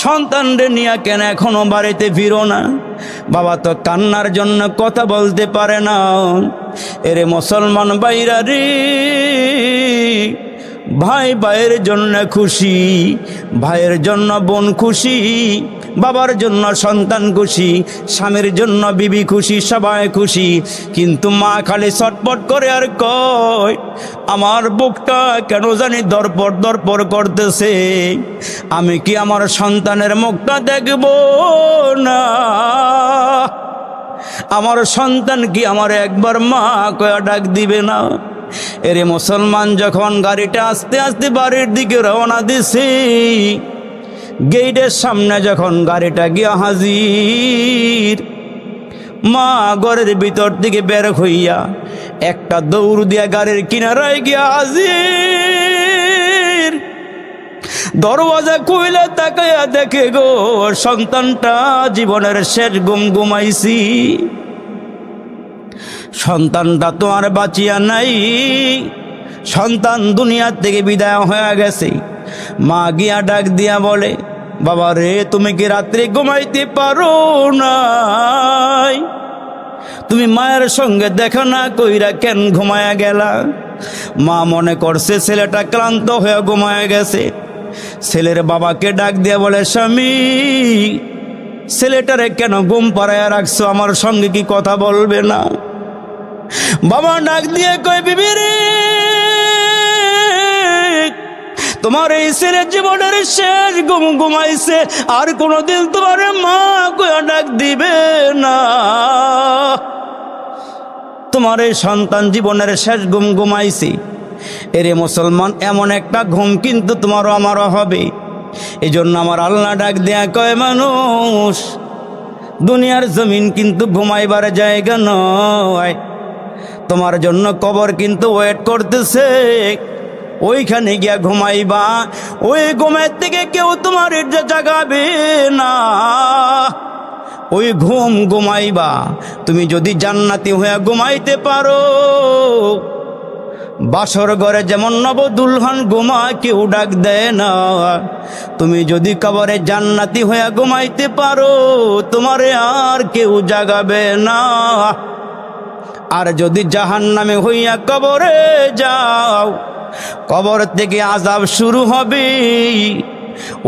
সন্তান রে নিয়া কেন এখনো বাড়িতে ফিরো না? বাবা তো কান্নার জন্য কথা বলতে পারে না। এরে মুসলমান বাইরা রে, ভাই ভাইয়ের জন্য খুশি, ভাইয়ের জন্য বোন খুশি, বাবার জন্য সন্তান খুশি, স্বামীর জন্য বিবি খুশি, সবাই খুশি। কিন্তু মা খালি ছটপট করে আর কয়, আমার বুকটা কেন জানি দরপর দরপর করতেছে, আমি কি আমার সন্তানের মুখটা দেখব না? আমার সন্তান কি আমার একবার মা কয়া ডাক দিবে না? এরে মুসলমান যখন গাড়িটা আস্তে আস্তে বাড়ির দিকে রওনা দিছে, গেটের সামনে যখন গাড়িটা গিয়া হাজির, মা ঘরের ভিতর থেকে বের হইয়া একটা দৌড় দিয়া গাড়ির কিনারায় গিয়া হাজির। দরওয়াজা খুইলা তাকাইয়া দেখে গো, সন্তানটা জীবনের শেষ ঘুম ঘুমাইছি, সন্তানটা তো আর বাঁচিয়া নাই, সন্তান দুনিয়া থেকে বিদায় হয়ে গেছে। মা গিয়া ডাক দিয়া বলে, বাবা রে, তুমি কি রাত্রে ঘুমাইতে পারো নাই? তুমি মায়ের সঙ্গে দেখা না কইরা কেন ঘুমায়া গেলা? মা মনে করছে ছেলেটা ক্লান্ত হয়ে ঘুমায়া গেছে। ছেলের বাবাকে ডাক দিয়া বলে, স্বামী, ছেলেটারে কেন ঘুম পাড়াইয়া রাখছো, আমার সঙ্গে কি কথা বলবে না? বাবা ডাক দিয়ে কয়, বিবি রে, তোমার এই ছেলে জীবনের শেষ ঘুম ঘুমাইছে, আর কোনোদিন তোমার মা কইয়া ডাক দিবে না। তোমার এই সন্তান জীবনের শেষ ঘুম ঘুমাইছে। এরে মুসলমান, এমন একটা ঘুম কিন্তু তোমারও আমারও হবে। এই জন্য আমার আল্লাহ ডাক দেয়া কয়, মানুষ দুনিয়ার জমিন কিন্তু ঘুমাইবার জায়গা নয়, তোমার জন্য কবর কিন্তু ওয়েট করতেছে। ওইখানে গিয়া ঘুমাইবা, ওই ঘুমের থেকে কেউ তোমার জাগাবে না। ওই ঘুম ঘুমাইবা। তুমি যদি জান্নাতি হয়ে ঘুমাইতে পারো, বাসর ঘরে যেমন নবদুলহান ঘুমা কেউ ডাক দেয় না, তুমি যদি কবরে জান্নাতি হয়ে ঘুমাইতে পারো, তোমারে আর কেউ জাগাবে না। আর যদি জাহান্নামে হইয়া কবরে যাও, কবর থেকে আযাব শুরু হবে।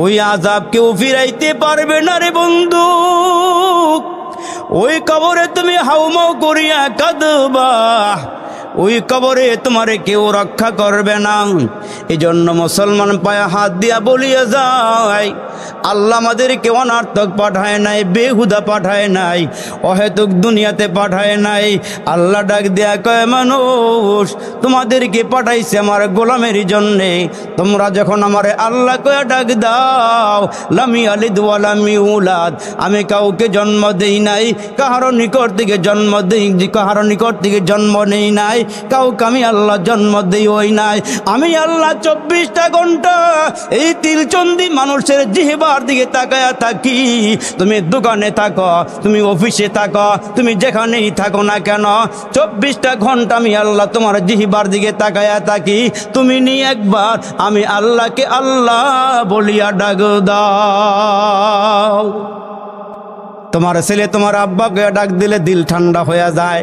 ওই আযাব কেউ ফিরাইতে পারবে না রে বন্ধু। ওই কবরে তুমি হাউমাউ করিয়া কাঁদবা, ওই কবরে তোমারে কেউ রক্ষা করবে না। এই জন্য মুসলমান পায়ে হাত দিয়া বলিয়া যায়, আল্লাহ আমাদেরকে অনার্থক পাঠায় নাই, বেহুদা পাঠায় নাই, অহেতুক দুনিয়াতে পাঠায় নাই। আল্লাহ ডাক দেয়া কয়, মানুষ তোমাদেরকে পাঠাইছে আমার গোলামের জন্যে। তোমরা যখন আমারে আল্লাহ কয়া ডাক দাও, লামি আলিদ ওয়া লাম ইউলাদ, আমি কাউকে জন্ম দেই নাই, কাহারও নিকট থেকে জন্ম দেই, কাহারও নিকট থেকে জন্ম নেই নাই, কাউকে আমি আল্লাহ জন্ম দেই ওই নাই। আমি আল্লাহ 24টা ঘন্টা এই তিলচন্দি মানুষের জিহ্বার দিকে তাকায়া থাকি। তুমি দোকানে থাকো, তুমি অফিসে থাকো, তুমি যেখানেই থাকো না কেন, 24টা ঘন্টা আমি আল্লাহ তোমার জিহ্বার দিকে তাকায়া থাকি। তুমি নিয়ে একবার আমি আল্লাহকে আল্লাহ বলিয়া ডাক দাও। তোমার ছেলে তোমার আব্বাকে ডাক দিলে দিল ঠান্ডা হয়ে যায়।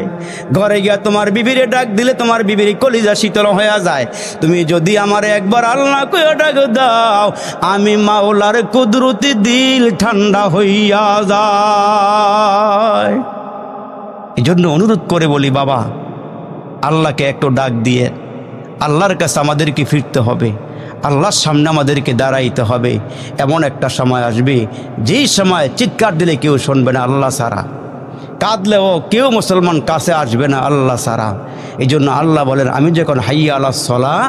ঘরে গিয়া তোমার বিবিরে ডাক দিলে তোমার বিবির কলিজা শীতল হয়ে যায়। তুমি যদি আমার একবার আল্লাহ কইয়া ডাক দাও, আমি মাওলার কুদরতি দিল ঠান্ডা হইয়া যায়। এই জন্য অনুরোধ করে বলি, বাবা আল্লাহকে একটু ডাক দিয়ে আল্লাহর কাছে আমাদেরকে ফিরতে হবে, আল্লাহর সামনে আমাদেরকে দাঁড়াইতে হবে। এমন একটা সময় আসবে যেই সময় চিৎকার দিলে কেউ শুনবে না আল্লাহ ছাড়া, কাঁদলেও কেউ মুসলমান কাছে আসবে না আল্লাহ ছাড়া। এই জন্য আল্লাহ বলেন, আমি যখন হাইয়া আলাস সালাহ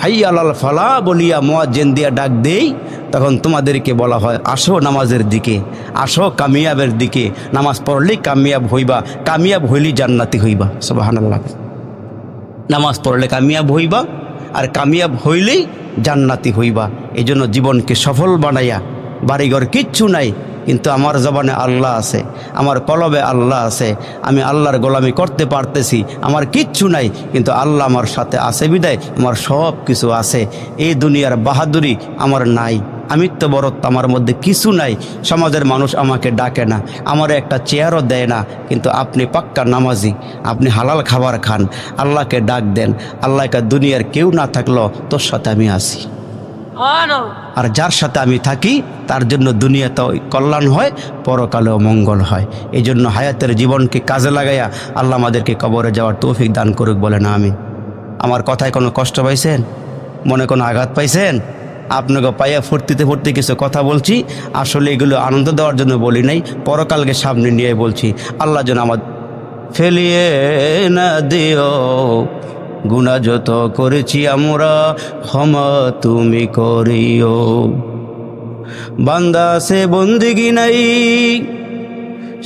হাইয়া আলাল ফালাহ বলিয়া মুয়াজ্জিন দিয়া ডাক দেই, তখন তোমাদেরকে বলা হয় আসো নামাজের দিকে, আসো কামিয়াবের দিকে। নামাজ পড়লেই কামিয়াব হইবা, কামিয়াব হইলেই জান্নাতি হইবা। সুবহানাল্লাহ। নামাজ পড়লে কামিয়াব হইবা, আর কামিয়াব হইলেই জান্নাতি হইবা। এই জন্য জীবনকে সফল বানাইয়া, বাড়িঘর কিচ্ছু নাই কিন্তু আমার জবানে আল্লাহ আছে, আমার কলবে আল্লাহ আছে, আমি আল্লাহর গোলামি করতে পারতেছি, আমার কিচ্ছু নাই কিন্তু আল্লাহ আমার সাথে আছে বিদায় আমার সব কিছু আছে। এই দুনিয়ার বাহাদুরি আমার নাই, আমিত্ববরত্ব আমার মধ্যে কিছু নাই। সমাজের মানুষ আমাকে ডাকে না, আমার একটা চেয়ারও দেয় না, কিন্তু আপনি পাক্কা নামাজি, আপনি হালাল খাবার খান, আল্লাহকে ডাক দেন। আল্লাহকে দুনিয়ার কেউ না থাকলেও তোর সাথে আমি আছি, আর যার সাথে আমি থাকি তার জন্য দুনিয়াতেও কল্যাণ হয়, পরকালেও মঙ্গল হয়। এই জন্য হায়াতের জীবনকে কাজে লাগাইয়া আল্লাহ আমাদেরকে কবরে যাওয়ার তৌফিক দান করুক, বলে না আমি। আমার কথায় কোনো কষ্ট পাইছেন? মনে কোনো আঘাত পাইছেন? আপনাকে পাইয়া ফুর্তিতে ফুর্তি কিছু কথা বলছি, আসলে এগুলো আনন্দ দেওয়ার জন্য বলি নাই, পরকালকে সামনে নিয়ে বলছি। আল্লাহ যেন আমার ফেলিয়ে না দিও, গুনাহ যত করেছি আমরা ক্ষমা তুমি করিও। বান্দা সে বন্দিগি নাই,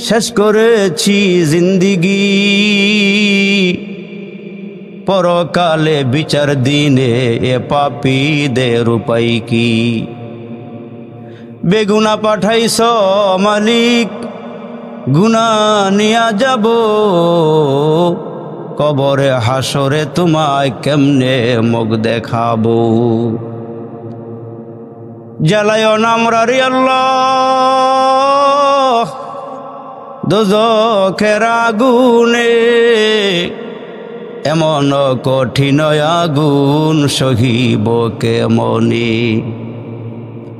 শেষ করেছি জিন্দিগি, পরকালে বিচার দিনে এ পাপীদের উপায় কি। বেগুনা পাঠাইছ মালিক, গুনাহ নিয়া যাব, কবরে হাসরে তোমায় কেমনে মুখ দেখাবো। জ্বালায় নামরারি আল্লাহ দোজখের আগুনে, এমন কঠিন আগুন সহিব কেমনে।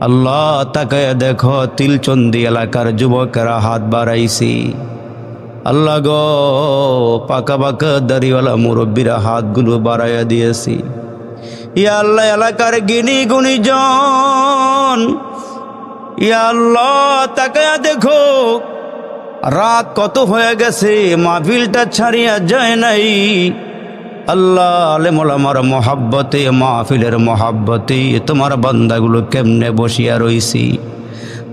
আল্লাহ তাকে দেখো, তিলচন্দি এলাকার যুবকেরা হাত বাড়াইছি। আল্লাহ গো, পাকা পাকা দাড়িওয়ালা মুরব্বীরা হাতগুলো বাড়াইয়া দিয়েছি। ইয়া আল্লাহ এলাকার জ্ঞানী গুণীজন, ইয়া আল্লাহ তাকায়া দেখো রাত কত হয়ে গেছে, মাহফিলটা ছাড়িয়া যায় নাই। আল্লাহ আলেম ওলামার মহাব্বতে, মাহফিলের মহাব্বতে তোমার বান্দাগুলো কেমনে বসিয়া রইছি,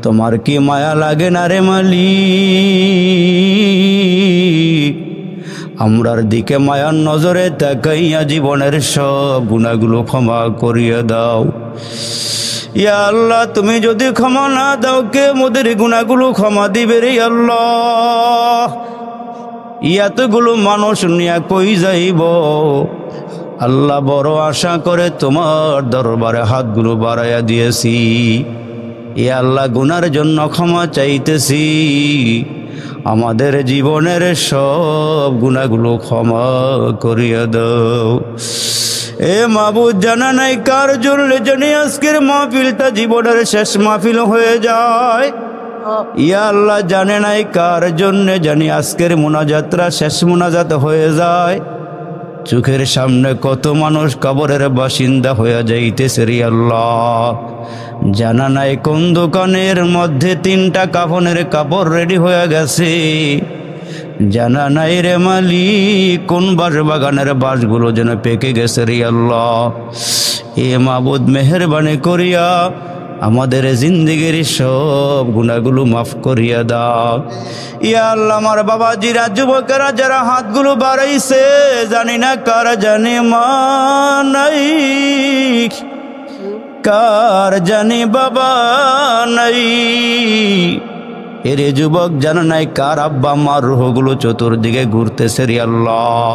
তোমার কি মায়া লাগে না রে মালিক? আমরার দিকে মায়ার নজরে তাকাইয়া জীবনের সব গুনাহগুলো ক্ষমা করিয়া দাও। ইয়া আল্লাহ তুমি যদি ক্ষমা না দাও কে মোদের গুনাহগুলো ক্ষমা দিবে রে আল্লাহ? এতগুলো মানুষ নিয়ে কই যাইব? আল্লাহ বড় আশা করে তোমার দরবারে হাতগুলো বাড়াইয়া দিয়েছি। ইয়া আল্লাহ গুনার জন্য ক্ষমা চাইতেছি, আমাদের জীবনের সব গুনাহগুলো ক্ষমা করিয়া দাও। এ মাবুদ, জানা নাই কার জন্য জানি আজকের মাহফিলটা জীবনের শেষ মাহফিল হয়ে যায়। ইয়া আল্লাহ জানে নাই কার জন্য জানি আজকের মুনাজাতরা শেষ মুনাজাত হয়ে যায়। চোখের সামনে কত মানুষ কবরের বাসিন্দা হয়ে যাইতেছে রে আল্লাহ। জানা নাই কোন দোকানের মধ্যে 3টা কাফনের কাপড় রেডি হয়ে গেছে। জানা নাই রে মালিক কোন বাঁশ বাগানের বাঁশগুলো যেন পেকে গেছে রে আল্লাহ। এ মাবুদ মেহেরবানি করিয়া আমাদের জিন্দেগির সব গুনাহগুলো মাফ করিয়া দাও। ইয়া আল্লাহ আমার বাবাজিরা, যুবকেরা যারা হাতগুলো বাড়াইছে, জানি না কার জানি মা নাই, কার জানি বাবা নাই। এরে যুবক, জানা নাই কার আব্বা আম্মার রূহগুলো চতুর্দিকে ঘুরতেছে রে আল্লাহ।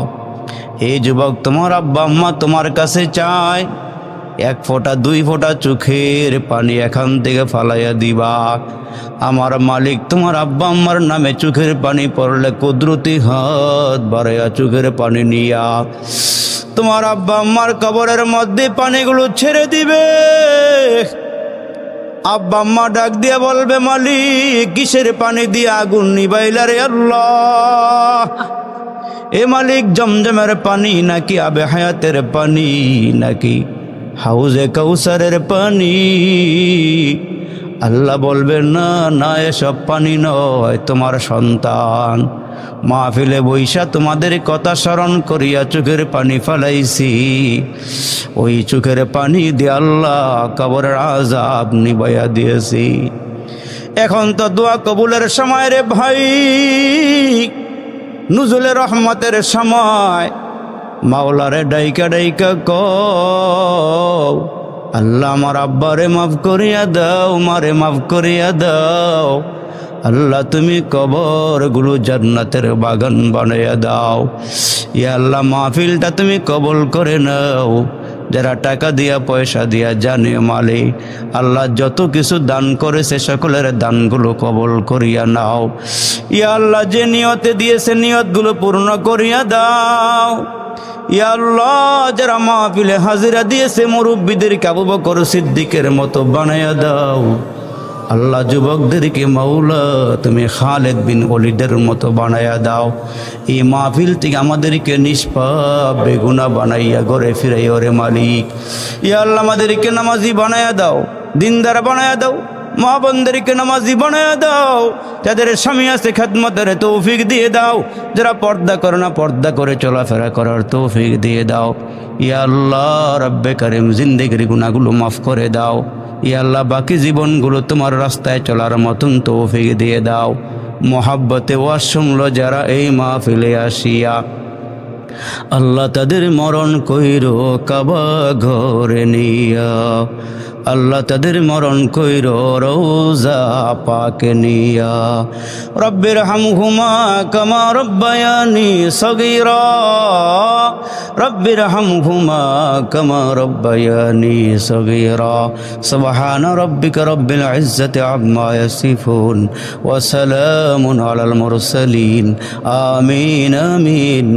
এই যুবক, তোমার আব্বা আম্মা তোমার কাছে চায় 1 ফোঁটা 2 ফোঁটা চোখের পানি এখান থেকে ফালাইয়া দিবা। আমার মালিক, তোমার আব্বা আম্মার নামে চোখের পানি পড়লে কুদরতি হাত বাড়াইয়া চোখের পানি নিয়া তোমার আব্বা আম্মার কবরের মধ্যে পানিগুলো ছেড়ে দিবে। আব্বা আম্মা ডাক দিয়া বলবে, মালিক কিসের পানি দিয়ে আগুন নিবাইলা রে আল্লাহ? এ মালিক, জমজমের পানি নাকি আবে হায়াতের পানি নাকি হাউজে কাউসারের পানি? আল্লাহ বলবে, না না, এসব পানি নয়, তোমার সন্তান মাহফিলে বৈশা তোমাদের কথা স্মরণ করিয়া চোখের পানি ফেলাইছি। ওই চোখের পানি দিয়ে আল্লাহ কবরের আযাব নিবাইয়া দিয়েছি। এখন তো দোয়া কবুলের সময় রে ভাই, নুজুলের রহমতের সময়। মাওলারে ডাইকা ডাইকা কও, আল্লাহ আমার আব্বারে মাফ করিয়া দাও, মারে মাফ করিয়া দাও। আল্লাহ তুমি কবরগুলো জান্নাতের বাগান বানাইয়া দাও। ইয়া আল্লাহ মাহফিলটা তুমি কবুল করে নাও। যারা টাকা দিয়া পয়সা দিয়া জানে মালে আল্লাহ যত কিছু দান করেছে সকলের দানগুলো কবুল করিয়া নাও। ইয়া আল্লাহ যে নিয়তে দিয়েছে নিয়তগুলো পূর্ণ করিয়া দাও। ইয়া আল্লাহ যারা মাহফিলে হাজিরা দিয়েছে মুরব্বীদেরকে আবু বকর সিদ্দিকের মতো বানাইয়া দাও। আল্লাহ যুবকদেরকে মাওলা তুমি খালেদ বিন ওয়ালিদের মতো বানাইয়া দাও। এই মাহফিল থেকে আমাদেরকে নিষ্পাপ বেগুনা বানাইয়া ঘরে ফিরাইয়া রে মালিক। ইয়া আল্লাহ আমাদেরকে নামাজি বানাইয়া দাও, দিনদার বানাইয়া দাও, মা বোনদেরকে নামাজি বানাইয়া দাও। যাদের স্বামী আছে খেদমতের তৌফিক দিয়ে দাও। যারা পর্দা করে না পর্দা করে চলাফেরা করার তৌফিক দিয়ে দাও। ইয়া আল্লাহ রব্বে কারিম জিন্দেগির গুনাহগুলো মাফ করে দাও। ইয়া আল্লাহ বাকি জীবনগুলো তোমার রাস্তায় চলার মতন তৌফিক দিয়ে দাও। মোহাব্বতে ওয়াজ শুনলো যারা এই মাহফিলে আসিয়া, আল্লাহ তাদের মরণ কইরো কাবা ঘরে নিয়া। আল্লাহ তাদের মরণ কইরো রওজা পাকে নিয়া। রব্বির হামহুমা কামা রব্বায়ানি সগীরা, রব্বির হামহুমা কামা রব্বায়ানি সগীরা। সুবহানা রব্বিকা রব্বিল ইজ্জাতি আম্মা ইয়াসিফুন ওয়া সালামুন আলাল মুরসালিন। আমিন আমিন।